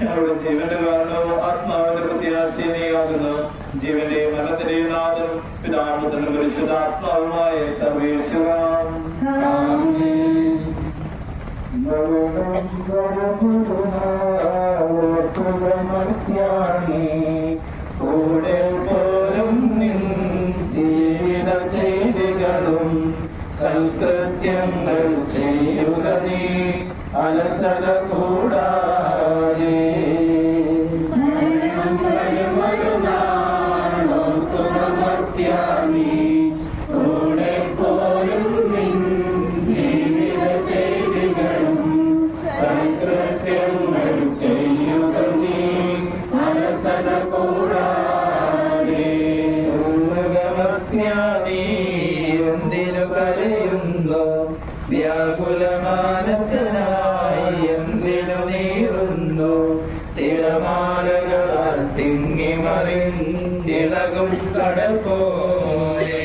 ഞങ്ങളുടെ ജീവന്റെ കാരണവും ആത്മാവിന്റെ പ്രത്യാശീനയാകുന്നു. ജീവന്റെ മരണത്തിന്റെ നാഥനും പിതാവും പരിശുദ്ധാത്മാവുമായ സർവേശ്വര. കൂടെ പോരും ജീവിത ചെയ്തികളും സൽകൃത്യങ്ങൾ ചെയ്യുക നീ അലസത കൂടാതെ. കൂടെ പോലും ജീവിത ചെയ്തികളും സൽകൃത്യങ്ങൾ ചെയ്യുക നീ അലസത കൂടാതെ. എന്തിനു കരയുന്നു വ്യാകുലമാനസനായി എന്തിനു നീറുന്നു തിരമാലകളാൽ തിങ്ങിമറി കടൽ പോലെ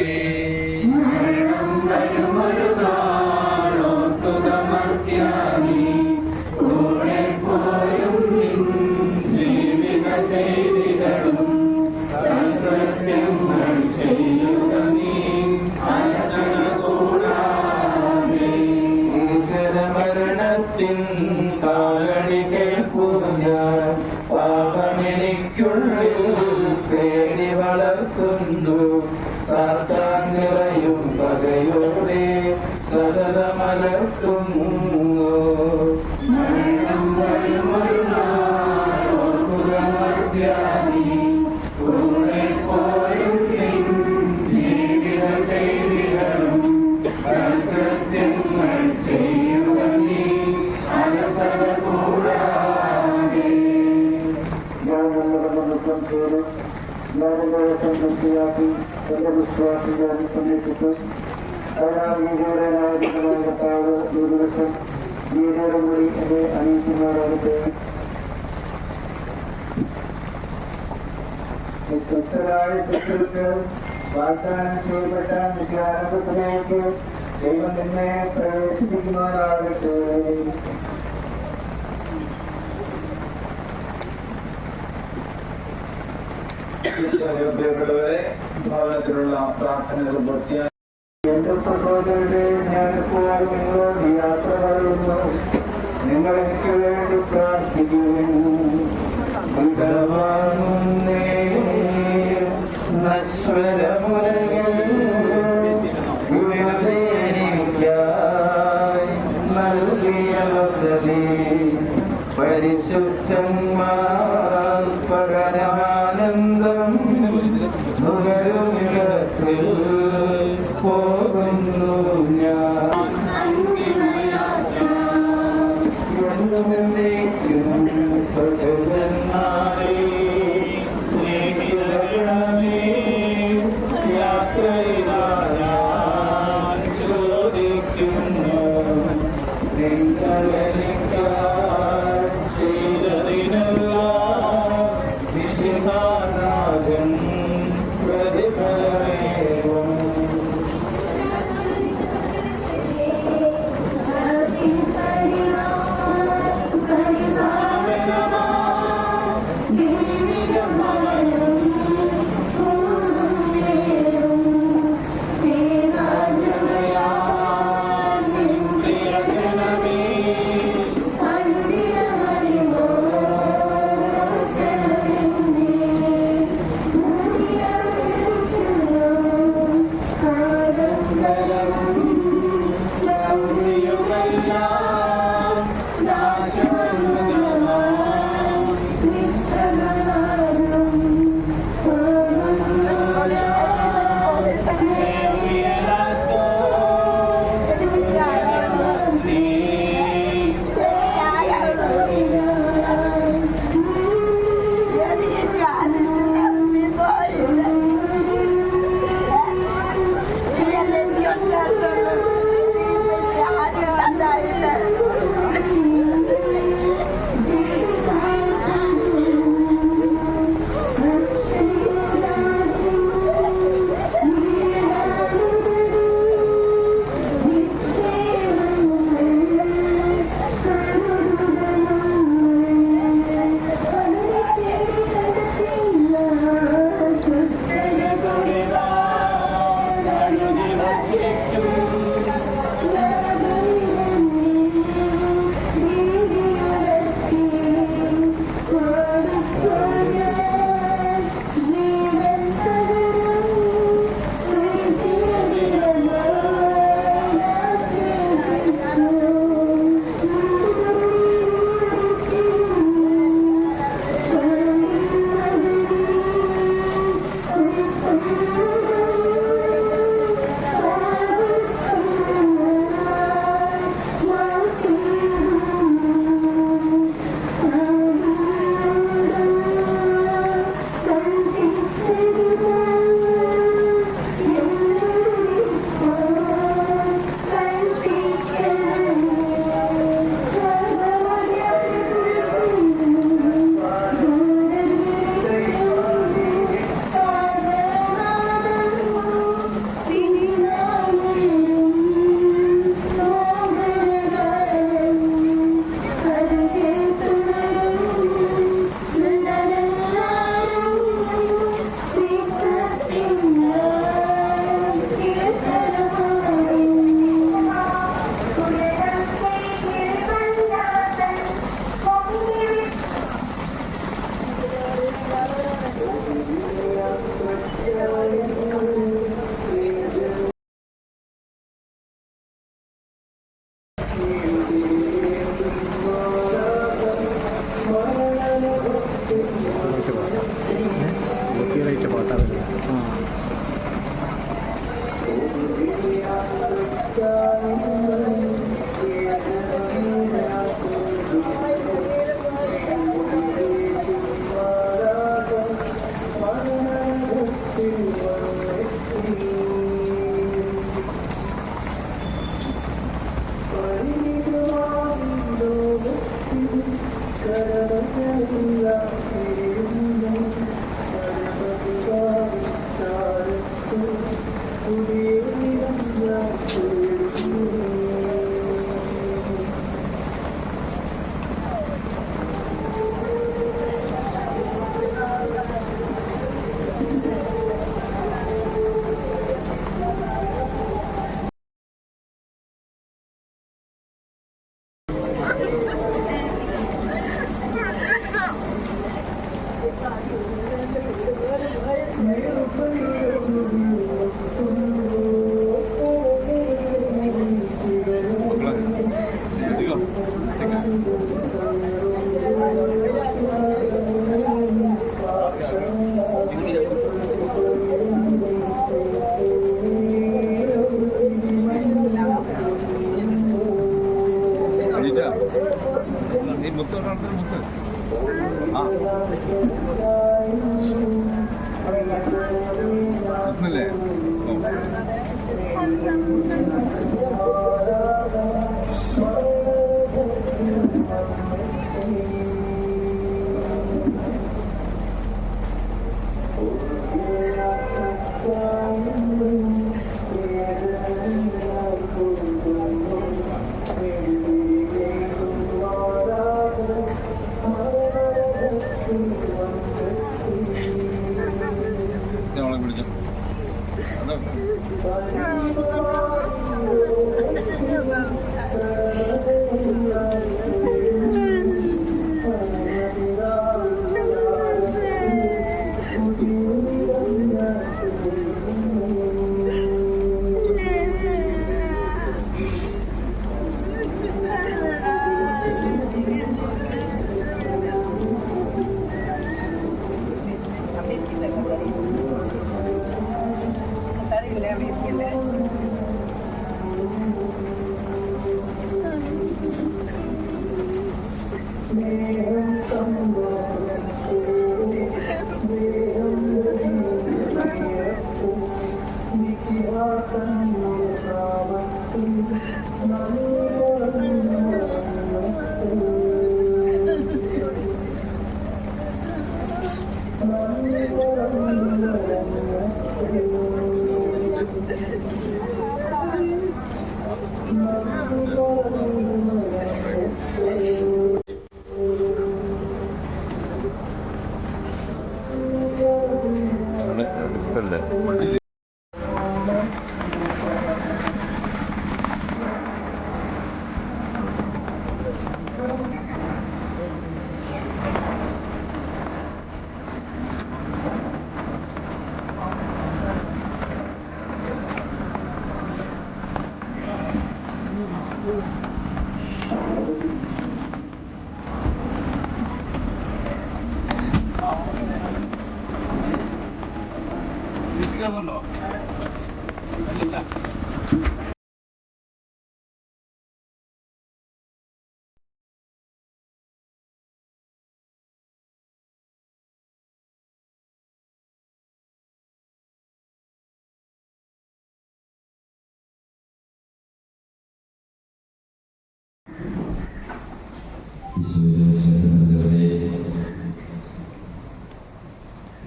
മരണത്തിൻ കാലടി കേൾക്കുന്ന പാപമെനിക്കുള്ളിൽ പേടി വളർത്തുന്നു സാത്താൻ നിറയും പകയോടെ സതതമലർത്തുന്നു പൂർത്തിയാക്കി എന്റെ വിശ്വാസികൾ സംരക്ഷിച്ചു കരുണാവിധിയുടെ നായകമായ കർത്താവ് ഈ ദിവസം ജീവനോടും കൂടി എന്നെ അറിയിക്കുന്നവരാകട്ടെ. വിശ്വസ്തരായ ശുശ്രൂഷകൾ വാഗ്ദാനം ചെയ്യപ്പെട്ട നിത്യാനന്ദത്തിലേക്ക് ദൈവം തന്നെ പ്രവേശിപ്പിക്കുമാറാകട്ടെ. പ്രിയപ്പെട്ടവരെ, ഭവനത്തിലുള്ള പ്രാർത്ഥനകൾ പൂർത്തിയായി. എന്റെ സഹോദരരെ, ഞാനിപ്പോൾ നിങ്ങളോട് യാത്ര പറയുന്നു. നിങ്ങൾ എനിക്ക് വേണ്ടി പ്രാർത്ഥിക്കുവിൻ. പരിശുദ്ധന്മാർ പകരമാനന്ദം നുകരുമിടത്തിൽ പോകുന്നു ഞാൻ എന്നേക്കും സഹോദരന്മാരെ സ്നേഹിതരണമേ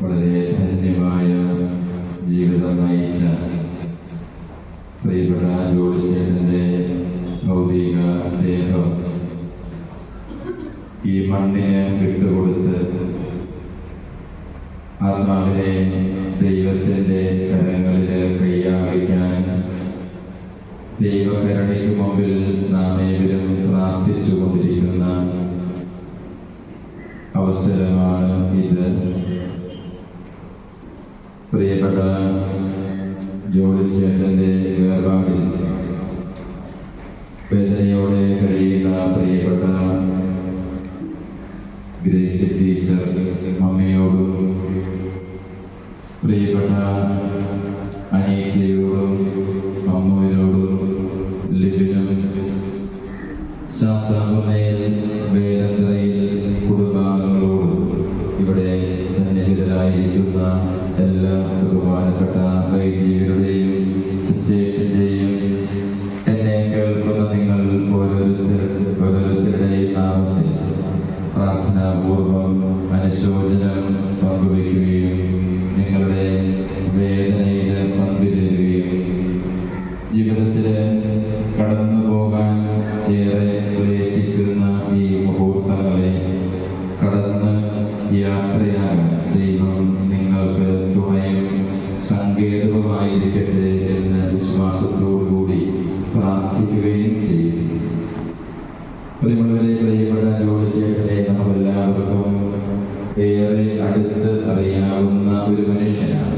വളരെ ധന്യമായ ജീവിതം നയിച്ച പ്രിയപ്പെട്ട ജോലിച്ചേട്ടൻ്റെ ഭൗതിക ദേഹം ഈ മണ്ണിന് വിട്ടുകൊടുത്ത് ആത്മാവിനെ ദൈവത്തിൻ്റെ കരങ്ങളിൽ കൈയാളിക്കാൻ ദൈവകരുണയ്ക്ക് മുമ്പിൽ നാം ഏവരും പ്രാർത്ഥിച്ചുകൊണ്ടിരിക്കുന്ന അവസരമാണ് ഇത്. പ്രിയപ്പെട്ട ജോലിച്ചേട്ടൻ്റെ വേർപാടിൽ വേദനയോടെ കഴിയുന്ന പ്രിയപ്പെട്ട ഗ്രേസി ടീച്ചർ മമ്മിയോടും പ്രിയപ്പെട്ട അനീറ്റയോടും അമ്മുവിനോടും ലിബിനും ശാസ്താംഗയിൽ വേദനയിൽ കുടുംബാംഗങ്ങളോടും ഇവിടെ സന്നിഹിതരായിരിക്കുന്ന എല്ലാ ബഹുമാനപ്പെട്ട വൈദികരുടെയും സിസ്റ്റേഴ്സിൻ്റെയും എന്നെ കേൾക്കുന്ന നിങ്ങൾ ഓരോരുത്തരുടെയും നാമത്തിൽ പ്രാർത്ഥനാപൂർവം അനുശോചനം പങ്കുവയ്ക്കുകയും നിങ്ങളുടെ വേദനയിൽ പങ്കുചേരുകയും ജീവിതത്തിൽ കടന്നു പോകാൻ ഏറെ ക്ലേശിക്കുന്ന ഈ മുഹൂർത്തങ്ങളെ കടന്ന് യാത്രയാകാൻ ദൈവം നിങ്ങൾക്ക് തുണയും സങ്കേതവുമായിരിക്കട്ടെ എന്ന വിശ്വാസത്തോടുകൂടി പ്രാർത്ഥിക്കുകയും ചെയ്യും. പ്രിയപ്പെട്ട ജോലിച്ചേട്ടനെ നമുക്കെല്ലാവർക്കും ഏറെ അടുത്ത് അറിയാവുന്ന ഒരു മനുഷ്യനാണ്.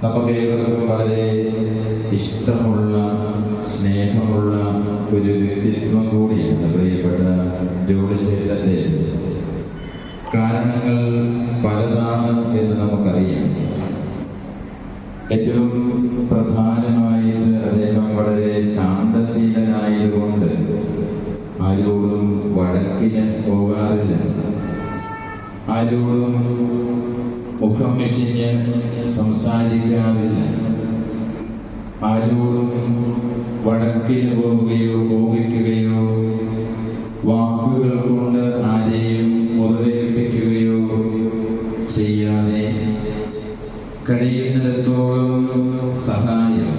നമുക്ക് ഏവർക്കും വളരെ ഇഷ്ടമുള്ള സ്നേഹമുള്ള ഒരു വ്യക്തിത്വം കൂടിയാണ് പ്രിയപ്പെട്ട ജോലിച്ചേട്ടൻ്റെ. കാരണങ്ങൾ പലതാണ് എന്ന് നമുക്കറിയാം. ഏറ്റവും പ്രധാനമായിട്ട് അദ്ദേഹം വളരെ ശാന്തശീലനായതുകൊണ്ട് ആരോടും വഴക്ക് വഴക്കിന് പോകാറില്ല. ആരോടും മുഖം മിഷിഞ്ഞ് സംസാരിക്കാറില്ല. ആരോടും വഴക്കിന് പോവുകയോ കോപിക്കുകയോ വാക്കുകൾ കൊണ്ട് ആരെയും മുറിവേൽപ്പിക്കുകയോ ചെയ്യാതെ കഴിയുന്നിടത്തോളം സഹായം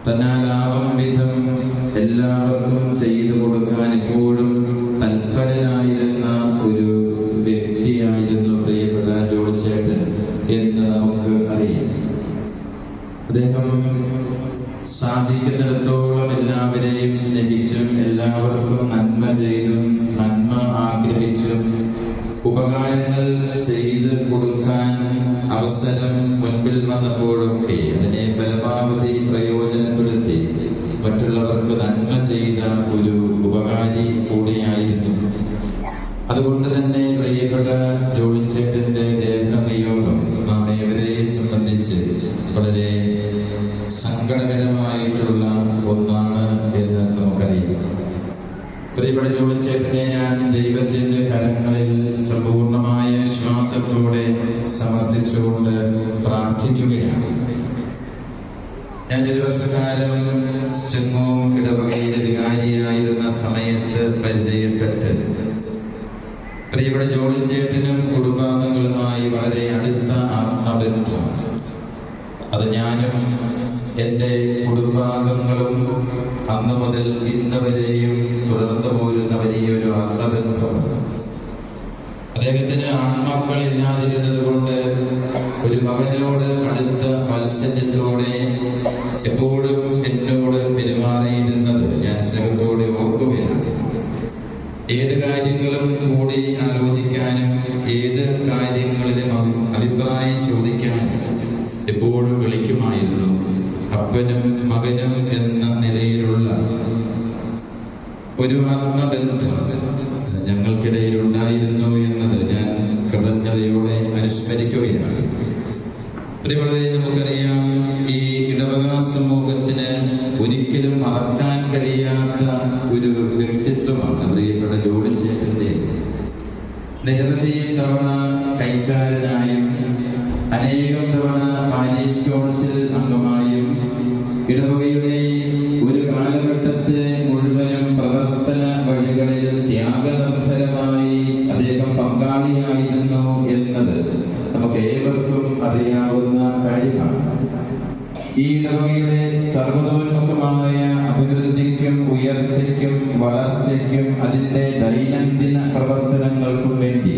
തന്നാലാവും വിധം എല്ലാവർക്കും ചെയ്തു കൊടുക്കാൻ എപ്പോഴും തൽപരനായിരുന്ന ഒരു വ്യക്തിയായിരുന്നു പ്രിയപ്പെട്ട ജോളി ചേട്ടൻ എന്ന് നമുക്ക് അറിയാം. അദ്ദേഹം സാധിക്കുന്നിടത്തോളം എല്ലാവരെയും സ്നേഹിച്ചും എല്ലാവർക്കും നന്മ ചെയ്തും നന്മ ആഗ്രഹിച്ചും ഉപകാരങ്ങൾ ചെയ്ത് കൊടുക്കാൻ അവസരം മുൻപിൽ വന്നപ്പോഴൊക്കെ അതിനെ പരമാവധി പ്രയോജനപ്പെടുത്തി മറ്റുള്ളവർക്ക് നന്മ ചെയ്ത ഒരു ഉപകാരി കൂടിയായിരുന്നു. അതുകൊണ്ട് തന്നെ പ്രിയപ്പെട്ട ജോളി ചേട്ടന്റെ ദേഹവിയോഗം നാം ഏവരെയും സംബന്ധിച്ച് വളരെ സങ്കടകരമായിട്ടുള്ള ഒന്നാണ് എന്ന് നമുക്കറിയാം. പ്രിയപ്പെട്ട ജോളി ചേട്ടനെ ഞാൻ ദൈവത്തിന്റെ കരങ്ങളിൽ സമ്പൂർണമായ വിശ്വാസത്തോടെ സമർപ്പിച്ചുകൊണ്ട് പ്രാർത്ഥിക്കുകയാണ്. ഞാൻ 1 വർഷക്കാലം ചെങ്ങോം ഇടവകയിലെ വികാരിയായിരുന്ന സമയത്ത് പരിചയപ്പെട്ട് പ്രിയപ്പെട്ട ജോളി ചേട്ടനും കുടുംബാംഗങ്ങളുമായി വളരെ അടുത്ത ആത്മബന്ധം, അത് ഞാനും എൻ്റെ കുടുംബാംഗങ്ങളും അന്നു മുതൽ ഇന്ന് വരെയും തുടർന്നു പോരുന്ന വലിയൊരു ആത്മബന്ധം. അദ്ദേഹത്തിന് ആൺമക്കളില്ലാതിരുന്നത് കൊണ്ട് ഒരു മകനോട് അടുത്ത വാത്സല്യത്തോടെ എപ്പോഴും എന്നോട് പെരുമാറിയിരുന്നത് ഞാൻ സ്നേഹത്തോടെ ഓർക്കുകയാണ്. ഏത് കാര്യങ്ങളും കൂടി ആലോചിക്കാനും ഏത് കാര്യങ്ങളിലും അഭിപ്രായം ചോദിക്കാനും എപ്പോഴും വിളിക്കുമായിരുന്നു. അപ്പനും മകനും എന്ന നിലയിലുള്ള ഒരു ആത്മബന്ധം ഞങ്ങൾക്കിടയിൽ ഉണ്ടായിരുന്നു എന്നത് ഞാൻ കൃതജ്ഞതയോടെ അനുസ്മരിക്കുകയാണ്. പ്രിയമുള്ളവരെ, നമുക്കറിയാം, ഈ ഇടവക സമൂഹത്തിന് ഒരിക്കലും മറക്കാൻ കഴിയാത്ത ഒരു വ്യക്തിത്വമാണ് പ്രിയപ്പെട്ട ജോളി ചേട്ടന്റെ. നിരവധി തവണ കൈക്കാരനായും അനേകം തവണ പാരീഷ് കൗൺസിൽ അംഗമായും ഇടവകയുടെ ഒരു കാലഘട്ടത്തിലെ മുഴുവനും പ്രവർത്തന വഴികളിൽ ത്യാഗനിർഭരമായി അദ്ദേഹം പങ്കാളിയായിരുന്നു എന്നത് നമുക്ക് ഏവർക്കും അറിയാവുന്ന കാര്യമാണ്. ഈ ഇടവകയുടെ സർവതോന്മുഖമായ അഭിവൃദ്ധിക്കും ഉയർച്ചയ്ക്കും വളർച്ചയ്ക്കും അതിൻ്റെ ദൈനംദിന പ്രവർത്തനങ്ങൾക്കും വേണ്ടി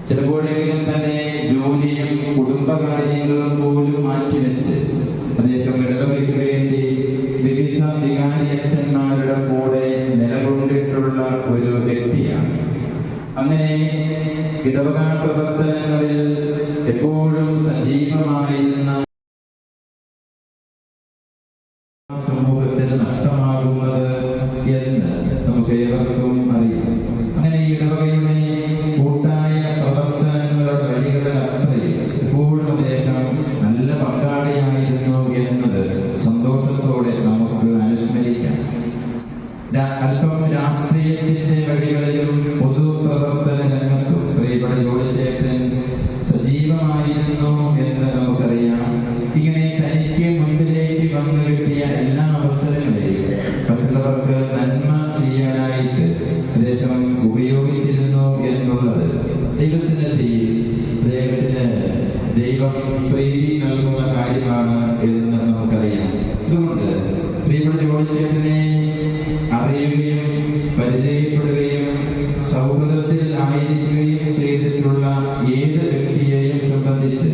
ചിലപ്പോഴെങ്കിലും തന്നെ ജോലിയും കുടുംബകാര്യങ്ങളും പോലും മാറ്റിവെച്ച് അദ്ദേഹം ഇടവകയ്ക്ക് വേണ്ടി വിവിധ വികാരിയച്ഛന്മാരുടെ കൂടെ നിലകൊണ്ടിട്ടുള്ള ഒരു വ്യക്തിയാണ്. അങ്ങനെ ഇടവക പ്രവർത്തനങ്ങളിൽ എപ്പോഴും സജീവമായിരുന്ന സമൂഹത്തിന് നഷ്ടമാകുന്നത് എന്ന് നമുക്ക് ഏവർക്കും അറിയാം. അങ്ങനെ ഈ ഇടവകയുടെ കൂട്ടായ പ്രവർത്തനങ്ങളുടെ വഴികളുടെ അത്രയും എപ്പോഴും അദ്ദേഹം നല്ല പങ്കാളിയായിരുന്നു എന്നത് സന്തോഷത്തോടെ നമുക്ക് അനുസ്മരിക്കാം. അല്പം രാഷ്ട്രീയത്തിന്റെ വഴികളിലും പൊതുപ്രവർത്തന രംഗത്തും പ്രിയപ്പെട്ട ജോളി ചേട്ടൻ സജീവമായിരുന്നു എന്ന് നമുക്കറിയാം. ഇങ്ങനെ തനിക്ക് മുൻപിലേക്ക് വന്നു കിട്ടിയ എല്ലാ അവസരങ്ങളെയും മറ്റുള്ളവർക്ക് നന്മ ചെയ്യാനായിട്ട് അദ്ദേഹം ഉപയോഗിച്ചിരുന്നു എന്നുള്ളത് ദൈവസന്നിധിയിൽ അദ്ദേഹത്തിന് ദൈവം പ്രീതി നൽകുന്ന കാര്യമാണ് എന്ന് നമുക്കറിയാം. അതുകൊണ്ട് പ്രിയപ്പെട്ട ജോളി ചേട്ടനെ അറിയുകയും പരിചയപ്പെടുകയും സൗഹൃദത്തിൽ ആയിരിക്കുകയും ചെയ്തിട്ടുള്ള ഏത് വ്യക്തിയെയും സംബന്ധിച്ച്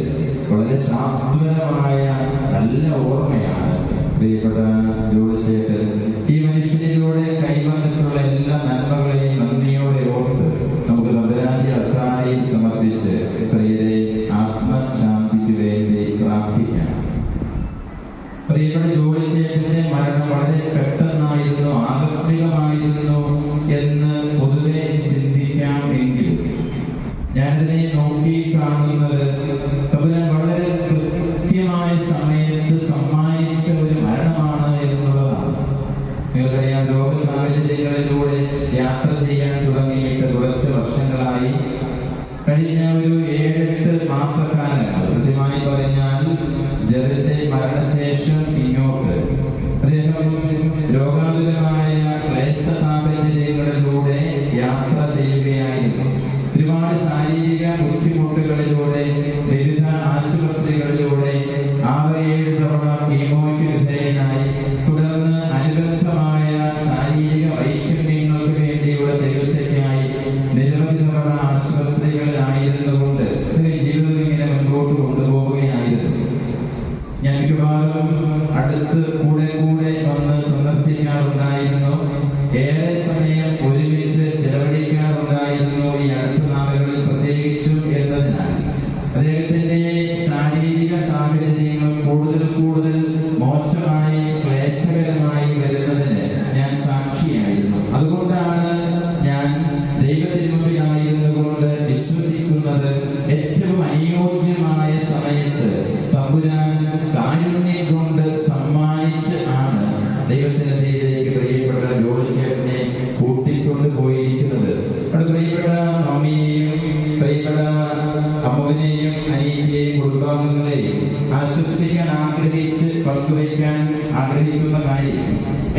വളരെ സാന്ത്വനമായ നല്ല ഓർമ്മയാണ് പ്രിയപ്പെട്ട ജോളി ചേട്ടൻ. ഈ മനുഷ്യനിലൂടെ കൈവന്നിട്ടുള്ള എല്ലാ നന്മകളെയും നന്ദിയോടെ ഓർത്ത് നമുക്ക് നന്ദരാജി അത്തായി സമർപ്പിച്ച് പ്രിയരെ ആത്മശാന്തിക്ക് വേണ്ടി പ്രാർത്ഥിക്കാം. പ്രിയപ്പെട്ട ജോളി ചേട്ടന്റെ മരണം വളരെ പെട്ടെന്നായിരുന്നു, ആകസ്മികമായിരുന്നു എന്ന് പൊതുവെ ചിന്തിക്കാം. എങ്കിലും ഞാനിതിനെ നോക്കി കാണുന്നത് വളരെ കൃത്യമായ സമയത്ത് സമ്മാനിച്ച ഒരു മരണമാണ് എന്നുള്ളതാണ്. രോഗ സാഹചര്യങ്ങളിലൂടെ യാത്ര ചെയ്യാൻ തുടങ്ങിയിട്ട് കുറച്ച് വർഷങ്ങളായി. കഴിഞ്ഞ ഒരു 7-8 മാസക്കാലങ്ങൾ, കൃത്യമായി പറഞ്ഞാൽ ജെറിന്റെ മരണശേഷം ഇങ്ങോട്ട് അദ്ദേഹം രോഗാതുരമായ ക്ലേശ സാഹചര്യങ്ങളിലൂടെ യാത്ര ചെയ്യുകയായിരുന്നു. ഒരുപാട് ശാരീരിക ബുദ്ധിമുട്ടുകളിലൂടെ വിവിധ ആശുപത്രികളിലൂടെ 6-7 തവണ കീമോയ്ക്ക് വിധേയനായി. തുടർന്ന് അനുബന്ധമായ ശാരീരിക വൈഷമ്യങ്ങൾക്ക് വേണ്ടിയുള്ള ചികിത്സയ്ക്കായി നിരവധി തവണ ആശുപത്രികളിലായിരുന്നുകൊണ്ട് ജീവിതം ഇങ്ങനെ മുൻപോട്ട് കൊണ്ടുപോവുകയായിരുന്നു. ഞാൻ മിക്കവാറും അടുത്ത് കൂടെ വന്ന് സന്ദർശിക്കാറുണ്ടായിരുന്നു. ഏറെ സമയം ഒരുമിച്ച് ചെലവഴിക്കാറുണ്ടായിരുന്നു. ഈ അടുത്ത നാളുകളിൽ പ്രത്യേകിച്ചും എന്നതിനാൽ അദ്ദേഹത്തിന്റെ ശാരീരിക സാഹചര്യങ്ങൾ കൂടുതൽ മോശമായി ക്ലേശകരമായി വരുന്നതിന് ഞാൻ സാക്ഷിയായിരുന്നു. അതുകൊണ്ടാണ് ഞാൻ ദൈവത്തിനുള്ളിലായിരുന്നു കൊണ്ട് വിശ്വസിക്കുന്നത് ഏറ്റവും അനുയോജ്യമായ സമയത്ത് തമ്പുരാൻ കാരുണ്യം കൊണ്ട് സമ്മാനിച്ച് ആണ് ദൈവസന്നിധിയിലേക്ക് പ്രിയപ്പെട്ട ജോലിച്ചേട്ടനെ കൂട്ടിക്കൊണ്ട് പോയിരിക്കുന്നത്. അവിടെ പ്രിയപ്പെട്ട മമ്മിയെയും പ്രിയപ്പെട്ട അമ്മുവിനെയും അനിയനെയും കുടുംബാംഗങ്ങളെയും ആശ്വസിപ്പിക്കാൻ ആഗ്രഹിച്ച് പങ്കുവയ്ക്കാൻ ആഗ്രഹിക്കുന്ന കാര്യം,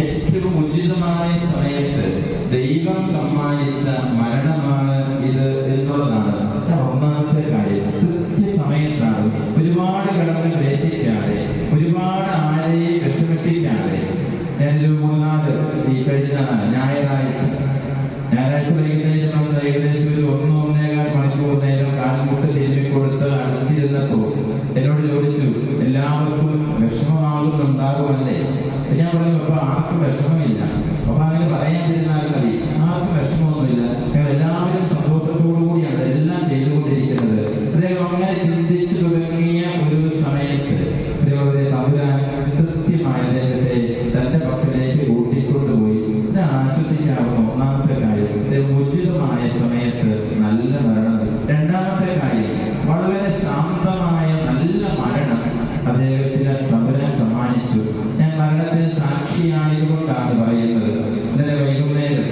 ഏറ്റവും ഉചിതമായ സമയത്ത് ദൈവം സമ്മാനിച്ച മരണമാണ് ഇത് എന്നുള്ളതാണ്. ഒന്നാമത്തെ കാര്യം, കൃത്യസമയത്താണ്. ഒരുപാട് കടന്ന് ക്ലേശിക്കാതെ, ഒരുപാട് ആരെയും വിഷമിപ്പിക്കാതെ. ഞാനൊരു 3-4 ഈ കഴിഞ്ഞ ഞായറാഴ്ച വൈകുന്നേരം ഏകദേശം ഒരു 1-1.25 മണിക്കൂർ നേരം കാൽമുട്ട് തിരുമ്മി കൊടുത്ത് അടുത്തിരുന്നപ്പോൾ എന്നോട് ചോദിച്ചു, എല്ലാവർക്കും വിഷമമാകുന്നുണ്ടാകുമല്ലേ? ഞാൻ പറഞ്ഞു, അപ്പൊ ആർക്കും വിഷമമില്ല. അപ്പൊ അങ്ങനെ പറയാതിരുന്നാൽ മതി. ആർക്കും വിഷമമൊന്നുമില്ല, ഞങ്ങൾ എല്ലാവരും സന്തോഷത്തോടു കൂടിയാണ് എല്ലാം ചെയ്തുകൊണ്ടിരിക്കുന്നത്. അദ്ദേഹം അങ്ങനെ ചിന്തിച്ചു തുടങ്ങിയ ഒരു സമയത്ത് തമ്പുരാൻ കൃത്യമായ അദ്ദേഹത്തെ തന്റെ പക്കലേക്ക് കൂട്ടിക്കൊണ്ടുപോയി. ഇത് ആശ്വസിക്കാവുന്ന ഒന്നാമത്തെ കാര്യം, ഉചിതമായ സമയത്ത് നല്ല മരണം. രണ്ടാമത്തെ കാര്യം, വളരെ ശാന്തമായ നല്ല മരണം അദ്ദേഹത്തിന് തമ്പുരാൻ സമ്മാനിച്ചു. ഞാൻ മരണത്തിന് സാക്ഷിയായതുകൊണ്ടാണ് പറയുന്നത്. ഇന്നലെ വൈകുന്നേരം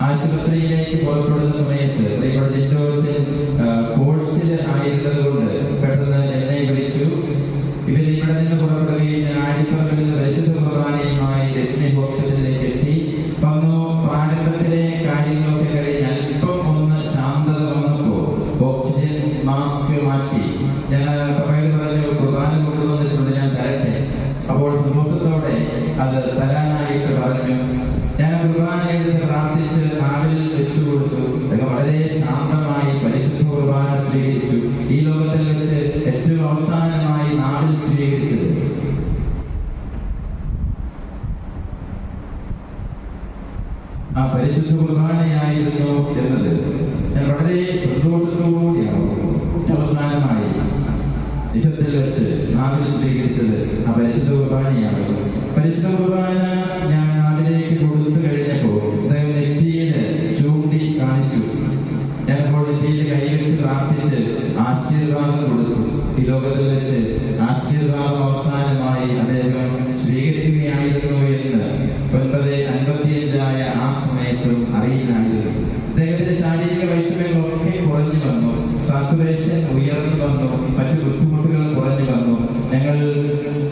ആശുപത്രിയിലേക്ക് പുറപ്പെടുന്ന സമയത്ത് കോഴ്സിൽ ആയിരുന്നത് കൊണ്ട് പെട്ടെന്ന് എന്നെ വിളിച്ചു. ഇവർ ഇവിടെ നിന്ന് പുറപ്പെടുകയും ആഴ്ചകളിൽ നിന്ന് പരിശുദ്ധ കുർബാനയുമായി ലക്ഷ്മി ഹോസ്പിറ്റലിലേക്ക് എത്തി. വന്നു. പ്രാരംഭത്തിലെ കാര്യങ്ങളൊക്കെ കഴിഞ്ഞ് അല്പം ഒന്ന് ശാന്തത വന്നപ്പോൾ ഓക്സിജൻ മാസ്ക് മാറ്റി. ഞാൻ പപ്പയോട് പറഞ്ഞു, കുർബാന കൊണ്ടുവന്നിട്ടുണ്ട്, ഞാൻ തരട്ടെ. അപ്പോൾ സന്തോഷത്തോടെ അത് തരാനായിട്ട് പറഞ്ഞു. ഞാൻ കുർബാന എടുത്ത് പ്രാർത്ഥിച്ച് നാവിൽ വെച്ചു കൊടുത്തു. വളരെ ശാന്തമായി പരിശുദ്ധ കുർബാന സ്വീകരിച്ചു. ഈ ലോകത്തിൽ വെച്ച് ഏറ്റവും അവസാനമായി നാവിൽ സ്വീകരിച്ചത് ആ പരിശുദ്ധ കുർബാനയായിരുന്നു എന്നത് ഞാൻ വളരെ സന്തോഷത്തോടുകൂടിയാണ്. അവസാനമായി ഇഹത്തിൽ വെച്ച് നാവിൽ സ്വീകരിച്ചത് ആ പരിശുദ്ധ കുർബാനയാണ്. പരിശുദ്ധ കുർബാന ഞാൻ നാവിലേക്ക് കൊടുത്തു കഴിഞ്ഞപ്പോൾ അദ്ദേഹം നെറ്റിയിൽ ചൂണ്ടി കാണിച്ചു. ഞാനപ്പോൾ നെറ്റിയിൽ കൈവച്ച് പ്രാർത്ഥിച്ച് ആശീർവാദം കൊടുത്തു. ഈ ലോകത്തിൽ വെച്ച് ആശീർവാദം അവസാനമായി അദ്ദേഹം സ്വീകരിക്കുകയായിരുന്നു എന്ന് 9:55 ആ സമയത്തും അറിയില്ലായിരുന്നു. അദ്ദേഹത്തിന്റെ ശാരീരിക വൈഷമ്യങ്ങളൊക്കെ കുറഞ്ഞു വന്നു. സാച്ചുറേഷൻ ഉയർന്നു വന്നു. മറ്റു ബുദ്ധിമുട്ടുകൾ കുറഞ്ഞു വന്നു. ഞങ്ങൾ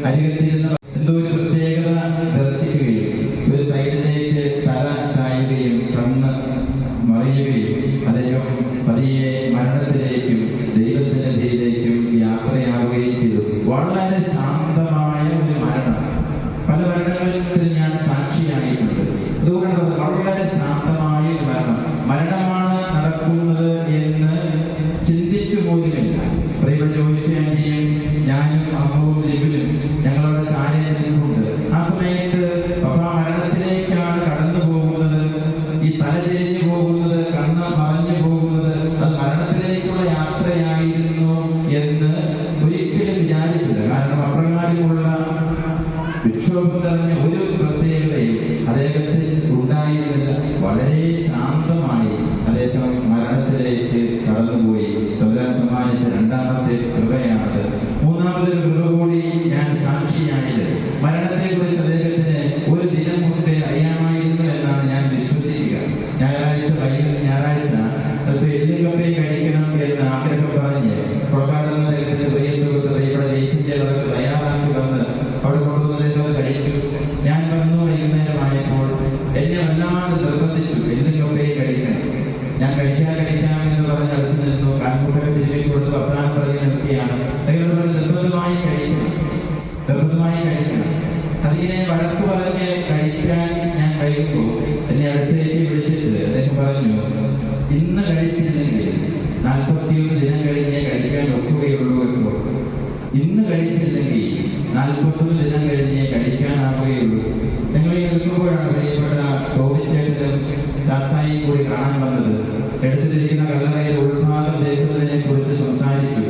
അരികത്തിരുന്ന എന്തോ ഒരു പ്രത്യേകത ദർശിക്കുകയും ഒരു സൈഡിലേക്ക് തല ചായുകയും കണ്ണ് മറിയുകയും അദ്ദേഹം പതിയെ മരണത്തിലേക്കും ദൈവസന്നിധിയിലേക്കും യാത്രയാവുകയും ചെയ്തു. വളരെ ശാന്തമായ ഒരു മരണം. പല മരണങ്ങളിൽ ഞാൻ സാക്ഷിയായിട്ടുണ്ട്. അതുകൊണ്ട് വളരെ ശാന്തമായ ഒരു മരണമാണ് നടക്കുന്നത് എന്ന് ചിന്തിച്ചു പോലുമില്ല. പ്രിയപ്പെട്ട ജോലിശാന്തിയും ഞാനും അമ്മവും ലിബിലും ഞങ്ങളുടെ ചാനലുണ്ട്. ആ സമയത്ത് മരണത്തിലേക്കാണ് കടന്നു പോകുന്നത്. ഈ തല തിരിഞ്ഞു പോകുന്നത്, കണ്ണ് മറഞ്ഞു പോകുന്നത്, അത് മരണത്തിലേക്കുള്ള യാത്രയായിരുന്നു എന്ന് ഒരിക്കലും വിചാരിച്ചില്ല. കാരണം അപ്രകാരമുള്ള വിക്ഷോഭം നിറഞ്ഞ ഒരു പ്രത്യേകതയും അദ്ദേഹത്തിൽ ഉണ്ടായിരുന്നില്ല. വളരെ ശാന്തമായി അദ്ദേഹം മരണത്തിലേക്ക് കടന്നുപോയി. തമ്പുരാൻ സമ്മാനിച്ച രണ്ടാമത്തെ കൃപയാണത്. മൂന്നാമതൊരു കൃപ കൂടി ഞാൻ സാക്ഷിയായത്. മരണത്തെ കുറിച്ച് അദ്ദേഹത്തിന് ഒരു ദിനം ഒരുപാട് നിർബന്ധിച്ചു, എന്തെങ്കിലുമൊക്കെ കഴിക്കണം. ഞാൻ കഴിക്കാം എന്ന് പറഞ്ഞ് അടുത്ത് നിന്നു. കാൽമുട്ടൊക്കെ തിരികെ കൊടുത്ത് വർത്താനം പറഞ്ഞ് നിർത്തിയാണ്. നിർബന്ധമായി കഴിക്കണം. അതിനെ വഴക്ക് പറഞ്ഞ് കഴിക്കാൻ ഞാൻ കഴിയുമ്പോൾ എന്നെ അടുത്തേക്ക് വിളിച്ചിട്ട് അദ്ദേഹം പറഞ്ഞു, ഇന്ന് കഴിച്ചില്ലെങ്കിൽ 41 ദിനം കഴിഞ്ഞേ കഴിക്കാൻ ഒക്കുകയുള്ളൂ കേട്ടോ. ഇന്ന് കഴിച്ചില്ലെങ്കിൽ 41 ദിനം കഴിഞ്ഞേ കഴിക്കാനാവുകയുള്ളൂ. ഞങ്ങൾ ഈ നിൽക്കുമ്പോഴാണ് പ്രിയപ്പെട്ട ടോമിച്ചേട്ടനും ചാച്ചായി കൂടി കാണാൻ വന്നത്. എടുത്തിരിക്കുന്ന കല്ലറയിൽ ഉൾഭാഗം തേക്കുന്നതിനെ കുറിച്ച് സംസാരിച്ചു.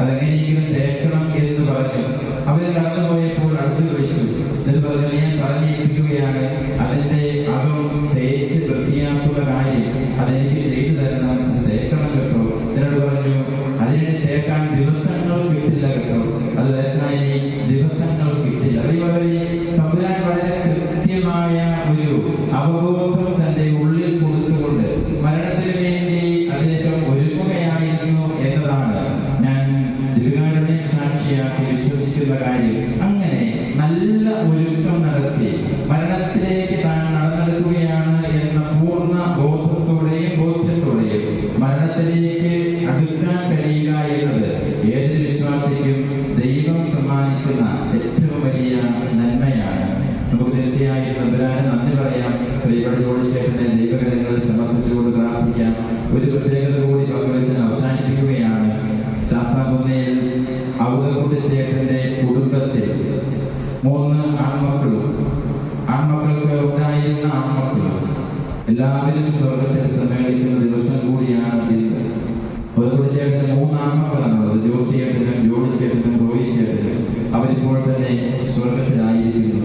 അതെങ്ങനെയെങ്കിലും തേക്കണം എന്ന് പറഞ്ഞു. അവരെ കടന്നുപോയപ്പോൾ അടുത്ത് വിളിച്ചു. എന്നിട്ട് പറഞ്ഞു, ഞാൻ പറഞ്ഞേൽപ്പിക്കുകയാണ്, അതിൻ്റെ അകം തേച്ച് വൃത്തിയാക്കുന്ന കാര്യം അതെനിക്ക് ചെയ്തു തരണം, തേക്കണം കേട്ടോ. എന്നോട് പറഞ്ഞു, അതിനെ തേക്കാൻ ദിവസങ്ങൾ കിട്ടില്ല കേട്ടോ, അത് തേക്കാൻ ഇനി ദിവസങ്ങൾ കിട്ടില്ല. തമ്പുരാൻ വളരെ കൃത്യമായ ഒരു അവബോധം തന്റെ ഉള്ളിൽ കൊടുത്തുകൊണ്ട് മരണത്തിന് വേണ്ടി അദ്ദേഹം ഒരുങ്ങുകയായിരുന്നു എന്നതാണ് ഞാൻ ദീർഘകാരുണ്യ സാക്ഷിയാക്കി വിശ്വസിക്കുന്ന കാര്യം. അങ്ങനെ നല്ല ഒരുക്കം നടത്തി മരണത്തിലേക്ക് താൻ നടന്നെടുക്കുകയാണ് എന്ന പൂർണ്ണ ബോധ്യത്തോടെയും മരണത്തിലേക്ക് അടുക്കാൻ കഴിയുക എന്നത് ഏതൊരു വിശ്വാസിക്കും ദൈവം സമ്മാനിക്കുന്ന ഏറ്റവും വലിയ നന്മയാണ്. നമുക്ക് തീർച്ചയായും തമ്പുരാന് നന്ദി പറയാം. പ്രിയപ്പെട്ട ജോളിച്ചേട്ടനെ ദൈവകരങ്ങളിൽ സമർപ്പിച്ചുകൊണ്ട് പ്രാർത്ഥിക്കാം. ഒരു പ്രത്യേകത കൂടി പങ്കുവെച്ച് അവസാനിപ്പിക്കുകയാണ്. ശാസ്താകുന്നയിൽ ഔദക്കുട്ടിച്ചേട്ടന്റെ കുടുംബത്തിൽ 3 ആൺമക്കൾക്ക് ഉണ്ടായിരുന്ന ആൺമക്കളും എല്ലാവരും സ്വർഗത്തിൽ സമ്മേളിക്കുന്ന ദിവസം കൂടിയാണ് ഇന്ന്. ഔദക്കുട്ടിച്ചേട്ടന് 3 ആൺമക്കളാണുള്ളത്. ജോസിയേട്ടനും ജോളിച്ചേട്ടനും റോയിച്ചേട്ടനും. അവരിപ്പോൾ തന്നെ സ്വർഗത്തിലായിരിക്കുന്നു.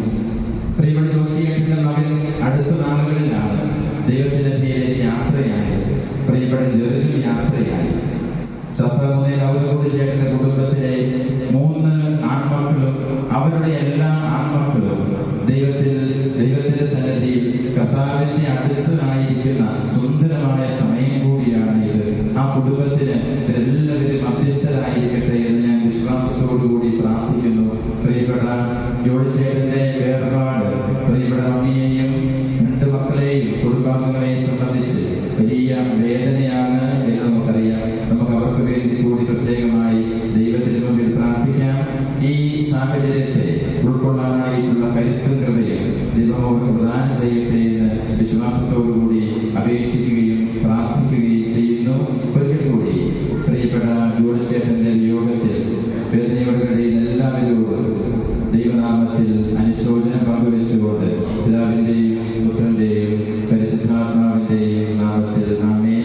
പ്രിയപ്പെട്ട ജോസിയേട്ടന്റെ മകൻ അടുത്ത നാളുകളിലാണ് ദൈവസന്നിധിയിലേക്ക് യാത്രയായി. പ്രിയപ്പെട്ട ജെറിനും യാത്രയായി. ശാസ്താകുന്നയിൽ ഔദക്കുട്ടിച്ചേട്ടന്റെ കുടുംബത്തിലെ 3 ആൺമക്കളും അവരുടെ എല്ലാ ആൺമക്കളും ദൈവത്തിന്റെ സന്നിധിയിൽ കർത്താവിന്റെ അടുത്തായിരിക്കുന്ന സുന്ദരമായ സമയം കൂടിയാണ് ഇത്. ആ കുടുംബത്തിന് എല്ലാവരും മധ്യസ്ഥരായിരിക്കട്ടെ എന്ന് ഞാൻ വിശ്വാസത്തോടുകൂടി പ്രാർത്ഥിക്കുന്നു. പ്രിയപ്പെട്ട ജോളിച്ചേട്ടന്റെ വേർപാട് പ്രിയപ്പെട്ട അമ്മയെയും 2 മക്കളെയും കുടുംബാംഗങ്ങളെയും സംബന്ധിച്ച് വലിയ വേദനയാണ് എന്ന് നമുക്കറിയാം. നമുക്ക് അവർക്ക് വേണ്ടി കൂടി പ്രത്യേകമായി ദൈവത്തിന് മുമ്പിൽ പ്രാർത്ഥിക്കാം. ഈ സാഹചര്യത്തെ ഉൾക്കൊള്ളാനായിട്ടുള്ള കരുത്തും കൃപയും ദൈവം അവർക്ക് പ്രദാനം ചെയ്യട്ടെ എന്ന് വിശ്വാസത്തോടുകൂടി അപേക്ഷിക്കുകയും പ്രാർത്ഥിക്കുകയും ചെയ്യുന്നു. ഒരിക്കൽ കൂടി പ്രിയപ്പെട്ട ജോളിച്ചേട്ടന്റെ യോഗത്തിൽ വേദനയോട് കഴിയുന്ന എല്ലാവരോടും ദൈവനാമത്തിൽ അനുശോചനം പങ്കുവെച്ചുകൊണ്ട് പിതാവിന്റെയും പുത്രന്റെയും പരിശുദ്ധാത്മാവിന്റെയും നാമത്തിൽ ആമേൻ.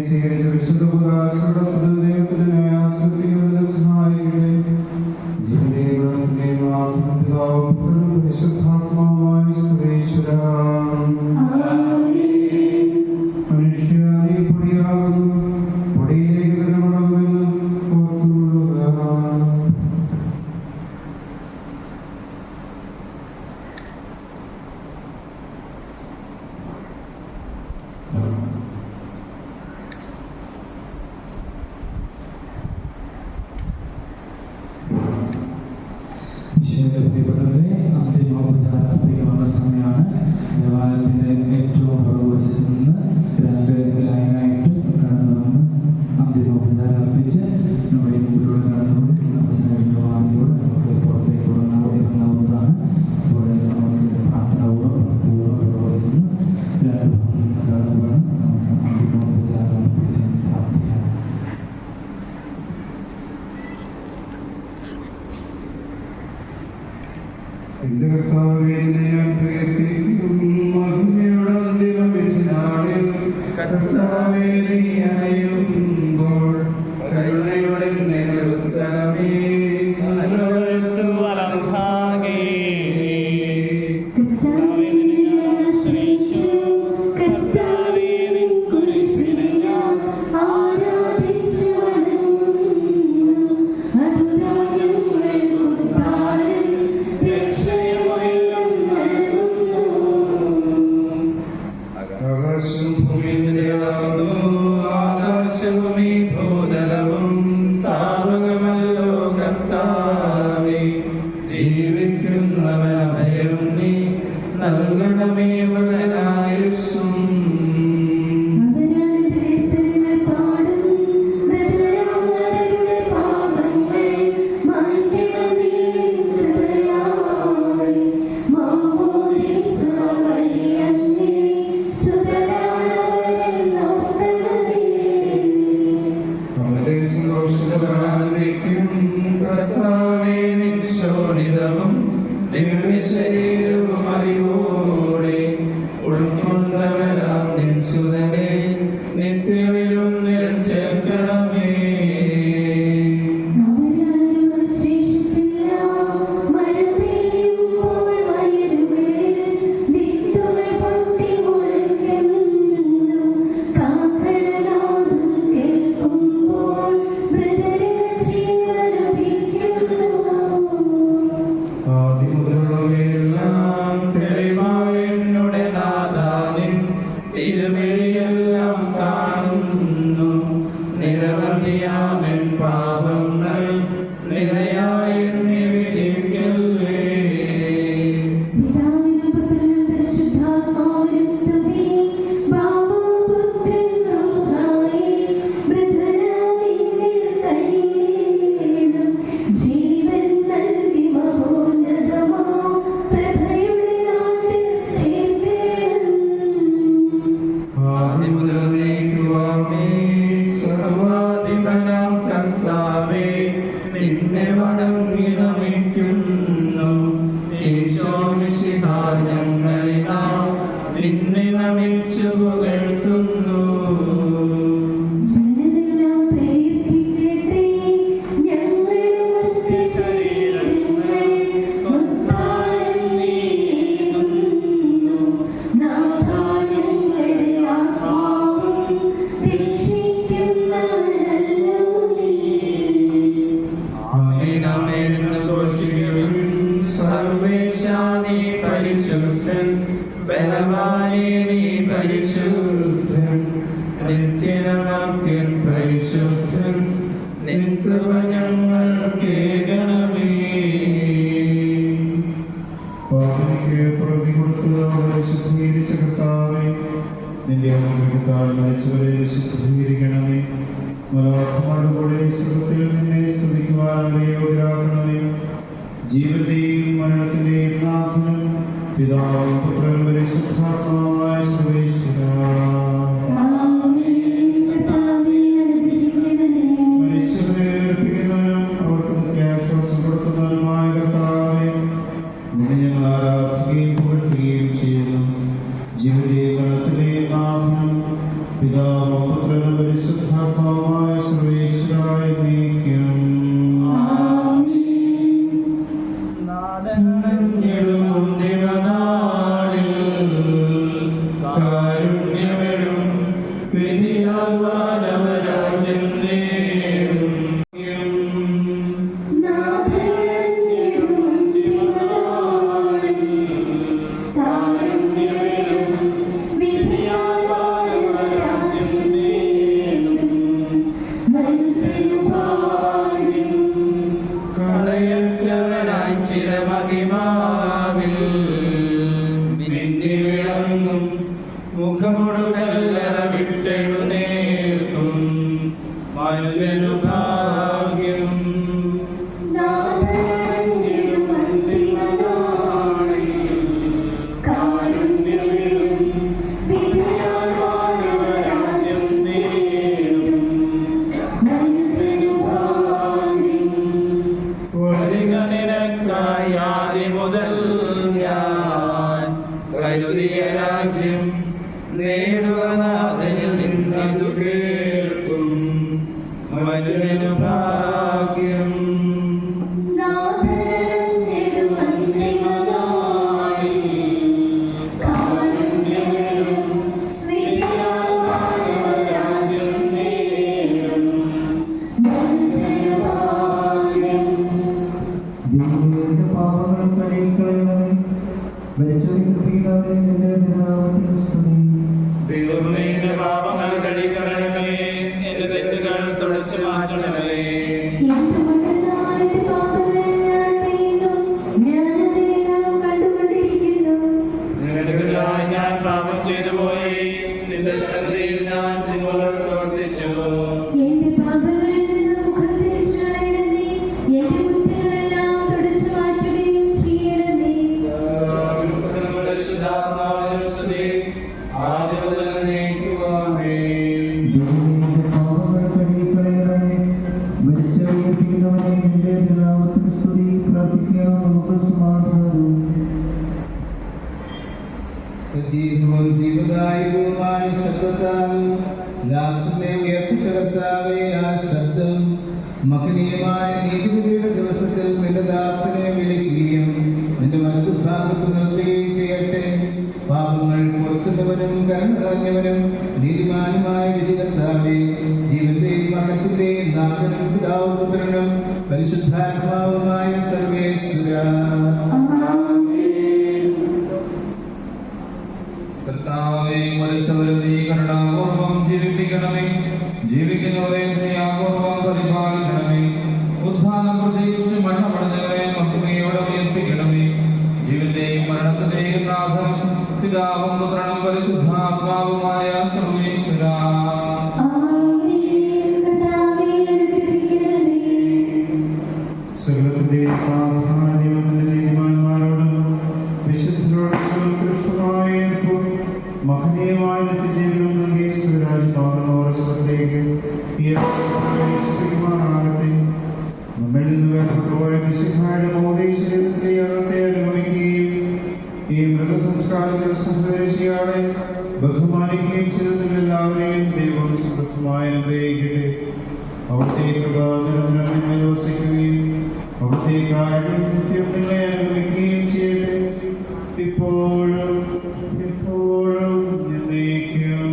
സ്വീകരിച്ച വിശുദ്ധ ദൈവത്തിന്റെ ആസ്വദിക്കുന്നതിന് സഹായിക്കട്ടെ. ജീവന്റെയും പിതാവും പരിശുദ്ധാത്മാവുമായ സർവേശ്വര മനുഷ്യാനെ പൊടിയാകുന്നു, പൊടിയിലേക്ക് തന്നെ മടങ്ങുമെന്ന് ഓർത്തുകൊള്ളുക. പ്രിയപ്പെട്ടവരെ, അന്തിമോപചാരം അർപ്പിക്കാനുള്ള സമയമാണ്. ദേവാലയത്തിന്റെ ഏറ്റവും പുറകുവശത്ത് നിന്ന് 2 ലൈനായിട്ട് കടന്നു വന്ന് അന്തിമോപചാരം അർപ്പിച്ച് നമ്മുടെ മുമ്പിലൂടെ കടന്നുകൊണ്ട് അവസാനിക്കുന്ന വാദിയോട് നമുക്ക് പുറത്തേക്ക് ഇറങ്ങാവുന്നതാണ്. അപ്പോൾ നമുക്ക് പ്രാർത്ഥനാപൂർവ്വം പുറകുവശത്ത് നിന്ന് 2 കടന്നു വന്ന് നമുക്ക് അന്തിമോപചാരം അർപ്പിച്ച് പ്രാർത്ഥിക്കാം. എന്റെ കർത്താവേ, ഞാൻ പ്രയത്നിക്കും മഹിമയുടെ അന്തിമനാളിൽ കർത്താവേ, നീ അണയുമ്പോൾ കരുണയുടെ നിർത്തണമേ. ജീവിതവും ദിവ്യശരീരവും അറിവോടെ ഉൾക്കൊണ്ടവരാം നിൻ സുതനെ നിത്യവിലും ചേർക്കണമേ. ആദിമുതലുള്ളവയെല്ലാം തെളിവായ എന്നുടെ നാഥാനിൻ തിരുമിഴിയെല്ലാം കാണുന്നു. നിരവധിയാമെൻ പാപങ്ങൾ നിലയായി എണ്ണി വിധിക്കല്ലേ. സർവാധിപനാം കർത്താവേ, നിന്നെ വണങ്ങി നമിക്കുന്നു. ഈശോമിശിഹാ, ഞങ്ങളിതാ നിന്നെ നമിച്ചു പുകഴ്ത്തുന്നു. സർവേശാ നീ പരിശുദ്ധൻ, ബലവാനേ നീ പരിശുദ്ധൻ, നിത്യനമർത്യൻ പരിശുദ്ധൻ, നിൻ കൃപ ഞങ്ങൾ കേൾക്കണമേ. പാപിക്ക് പ്രതി കൊടുത്തതോടെ വിശുദ്ധീകരിച്ച കർത്താവേ, നിന്റെ അനുഗ്രഹത്താൽ മരിച്ചവരെ വിശുദ്ധീകരിക്കണമേ. മലാഖമാരുടെ കൂടെ സ്വർഗ്ഗത്തിൽ നിന്നെ സ്തുതിക്കുവാൻ യോഗ്യരാക്കണമേ. ജീവന്റെയും മരണത്തിന്റെയും നാഥനും പിതാവും പുത്രനും പരിശുദ്ധാത്മാവുമായ സർവേശ്വരാ, മരിച്ചവരെ ഉയർപ്പിക്കുന്നവനും അവർക്ക് നിത്യാശ്വാസം കൊടുക്കുന്നവനുമായ കർത്താവേ, നിന്നെ ഞങ്ങൾ ആരാധിക്കുകയും പുകഴ്ത്തുകയും ചെയ്യുന്നു. ജീവന്റെയും മരണത്തിന്റെയും നാഥനും പിതാവും പുത്രനും പരിശുദ്ധാത്മാവുമായ സർവേശ്വരായ നീക്കും. കാരുണ്യമെടും വിധിയാൽ മാനവരാജ്യം നേടും. കളയറ്റവനായി ചിരമഹിമാവിൽ മിന്നി വിളങ്ങും മുഖമൊടു കല്ലറ വിട്ടെഴുന്നേൽക്കും മനുജനു ഭാഗ്യം. നിനക്കായി ആദ്യം മുതൽ ഞാൻ കരുതിയ രാജ്യം നേടുക നാഥനിൽ നിന്നു കേൾക്കും മനുഷ്യനു ഭാഗ്യം. ദൈവമേ, എന്റെ പാപങ്ങൾ കഴുകിക്കളയണമേ, എന്റെ തെറ്റുകൾ തുടച്ചു മാറ്റണമേ. നിനക്കെതിരായി ഞാൻ പാപം ചെയ്തു പോയി, നിന്റെ സന്നിധിയിൽ ഞാൻ തിന്മകൾ പ്രവർത്തിച്ചു. ആദ്യം മുതൽ നീക്കുവാമേ. സജീവവും ജീവദായകവുമായ ശബ്ദത്താൽ ദാസനെ ഉയർപ്പിച്ച കർത്താവേ, ആ ശബ്ദം മഹനീയമായ നീതിവിധിയുടെ ദിവസത്തിൽ നിന്റെ ദാസനെ വിളിക്കുകയും നിന്റെ വലതുഭാഗത്ത് നിർത്തുകയും ചെയ്യട്ടെ. പാപങ്ങൾ പൊറുക്കുന്നവനും കരുണ നിറഞ്ഞവനും നീതിമാനുമായ വിധികർത്താവേ, ജീവന്റെയും മരണത്തിന്റെയും നാഥനും പിതാവും പുത്രനും പരിശുദ്ധാത്മാവുമായ സർവേശ്വരാ, കർത്താവേ, മരിച്ചവരെ നീ കരുണാപൂർവ്വം ജീവിപ്പിക്കണമേ. ജീവിക്കുന്നവരെ ദയാപൂർവ്വം പരിപാലിക്കണമേ. ഉദ്ധാനം പ്രതീക്ഷിച്ച് മരണമടഞ്ഞവരെ മഹിമയോടെ ഉയർപ്പിക്കണമേ. ജീവന്റെയും മരണത്തിന്റെയും നാഥനും പിതാവും പുത്രനും പരിശുദ്ധാത്മാവുമായ സർവേശ്വരാ, സകലത്തിന്റെയും നീതിമാന്മാരോടും വിശുദ്ധരോടും കൃഷ്ണമായ മഹനീയമായ നിത്യജീവനം നൽകി സ്വരാജ്യത്തേക്ക് നമ്മിൽ നിന്ന് വേർപെട്ടുപോയ മിശിഹായുടെ മോദീശ്വരത്തിന്റെ യാഗത്തെ അനുഭവിക്കുകയും ഈ മൃതസംസ്കാരത്തിൽ സംപ്രവേശിയാളെ ബഹുമാനിക്കുകയും ചെയ്തതിൽ എല്ലാവരെയും ദൈവം സുഖമായി അനുഗ്രഹിക്കട്ടെ. അവിടുത്തെ കൃപാനിരന്തരം വസിക്കുകയും അവിടുത്തെ കാര്യം നിത്യം നിങ്ങളെ അനുഭവിക്കുകയും ചെയ്യട്ടെ, ഇപ്പോഴും എപ്പോഴും എന്നേക്കും.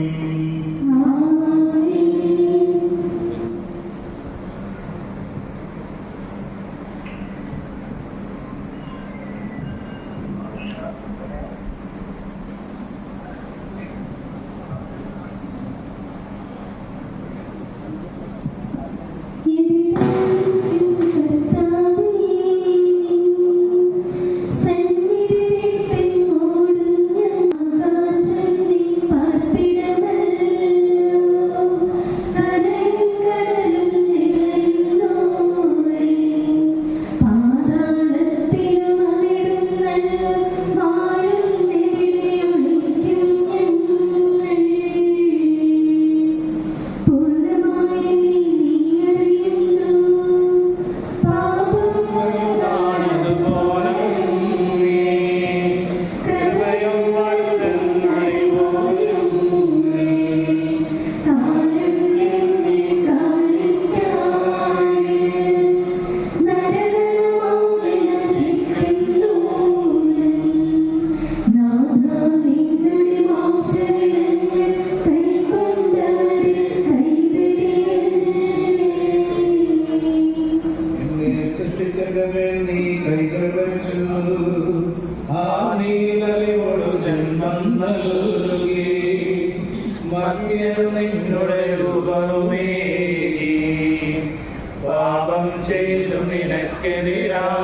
പാപം ചെയ്തു നിനക്കെതിരായി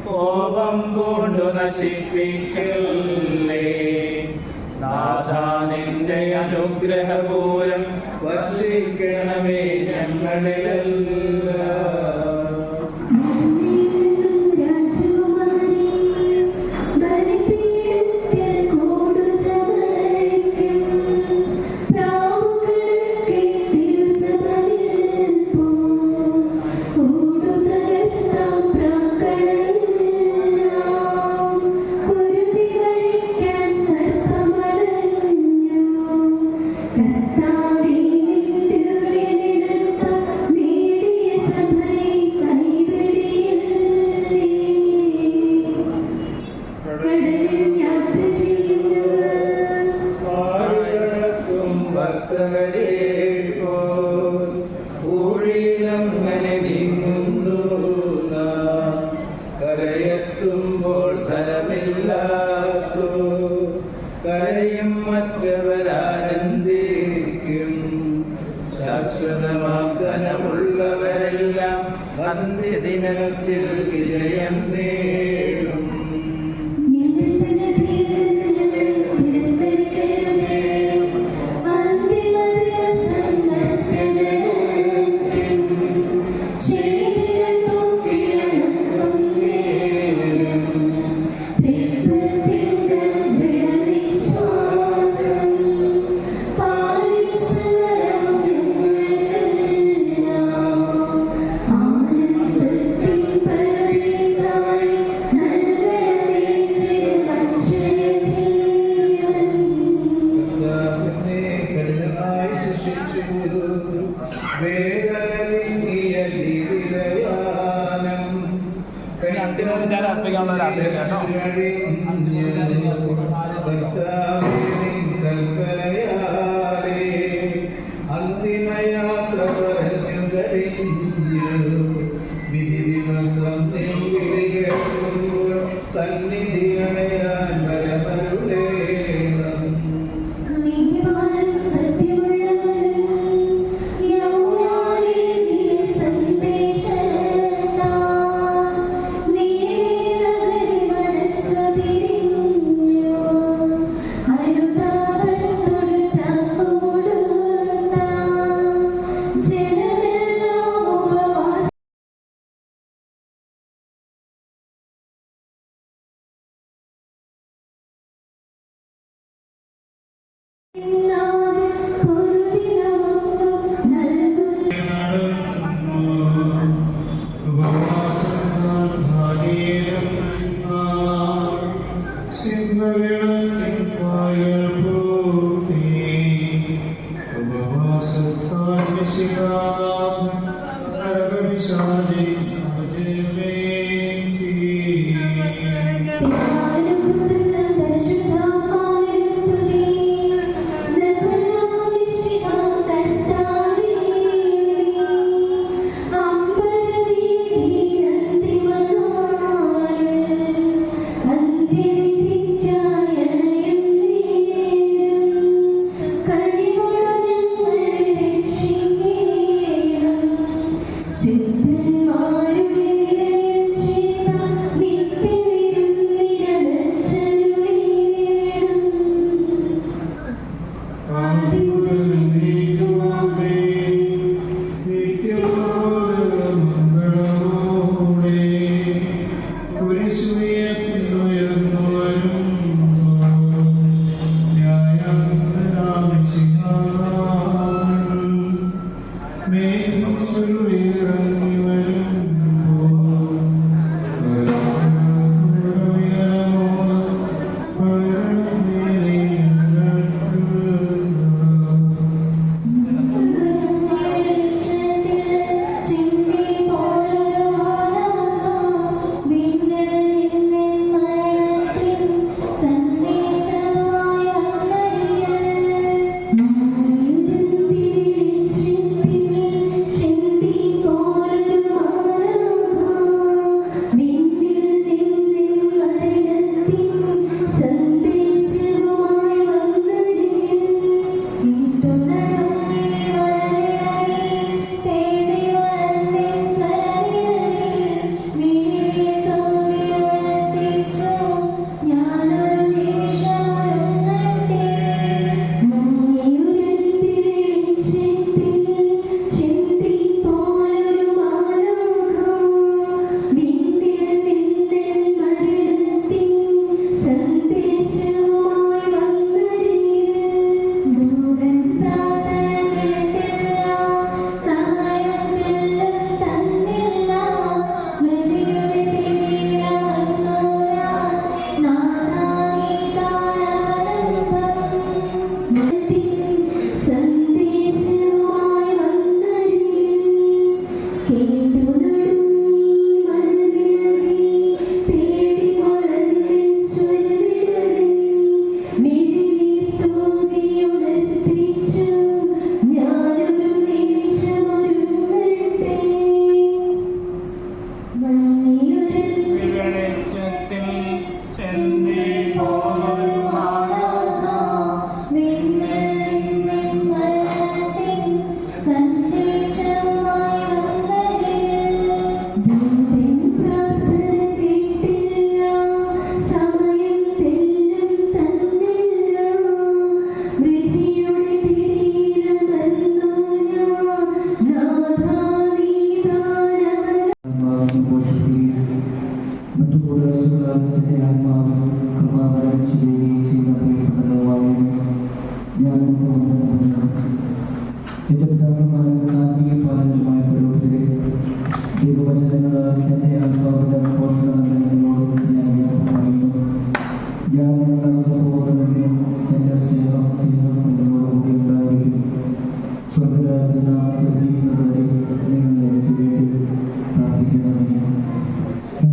കോപം കൊണ്ടു നശിപ്പിക്കല്ലേ. നാഥാ, നിന്റെ അനുഗ്രഹപൂരം വർഷിക്കണമേ ഞങ്ങളിലെല്ലാം. കരയെത്തുമ്പോൾ ധനമില്ലാത്തോ കരയും മറ്റവരാനന്ദിക്കും. ശാശ്വതമാം ധനമുള്ളവരെല്ലാം അന്ത്യദിനത്തിൽ വിജയം നേടും. ആനന്ദത്തിൻ പരദേശായി നൽകണമേ ഞാൻ അർപ്പിക്കാനുള്ള ഒരു ആഗ്രഹം കേട്ടോ. അന്തിമയാത്ര പറഞ്ഞു കഴിഞ്ഞു വിധി ദിവസം സന്നിധി അണയാൻ വരമരുളേണം.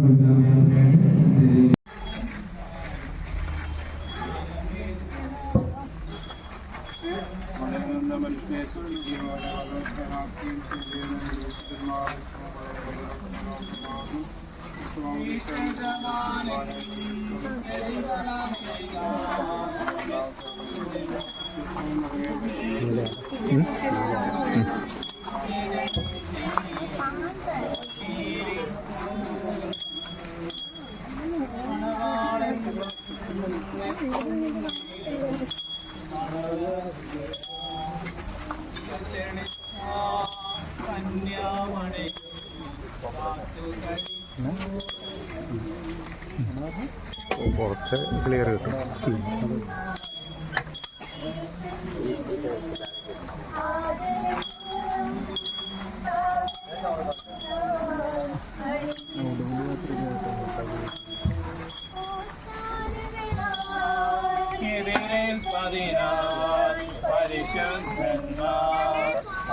പ്രാർത്ഥിക്കണമേ. പുറത്ത് ക്ലിയർ കിട്ടും.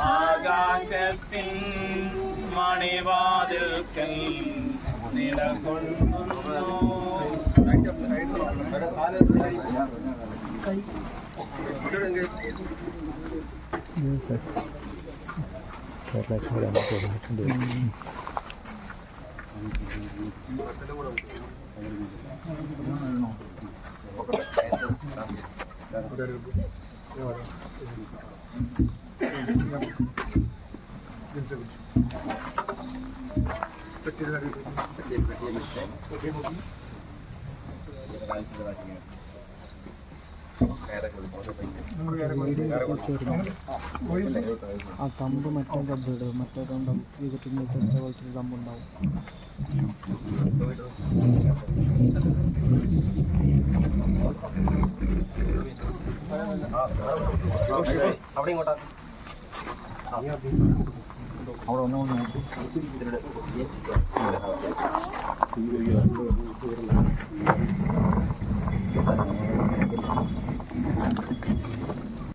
ആകാശത്തിൻ മണിവാതിൽക്കൽ നിലകൊള്ളുന്നു. ആ തമ്പ് മറ്റേ തമ്പിട് മറ്റേ തമ്പം ചെയ്തിട്ട് പോലത്തെ തമ്പുണ്ടാവും. അവിടെ ഇങ്ങോട്ടാ അവിടെ ഒന്നും നോക്കി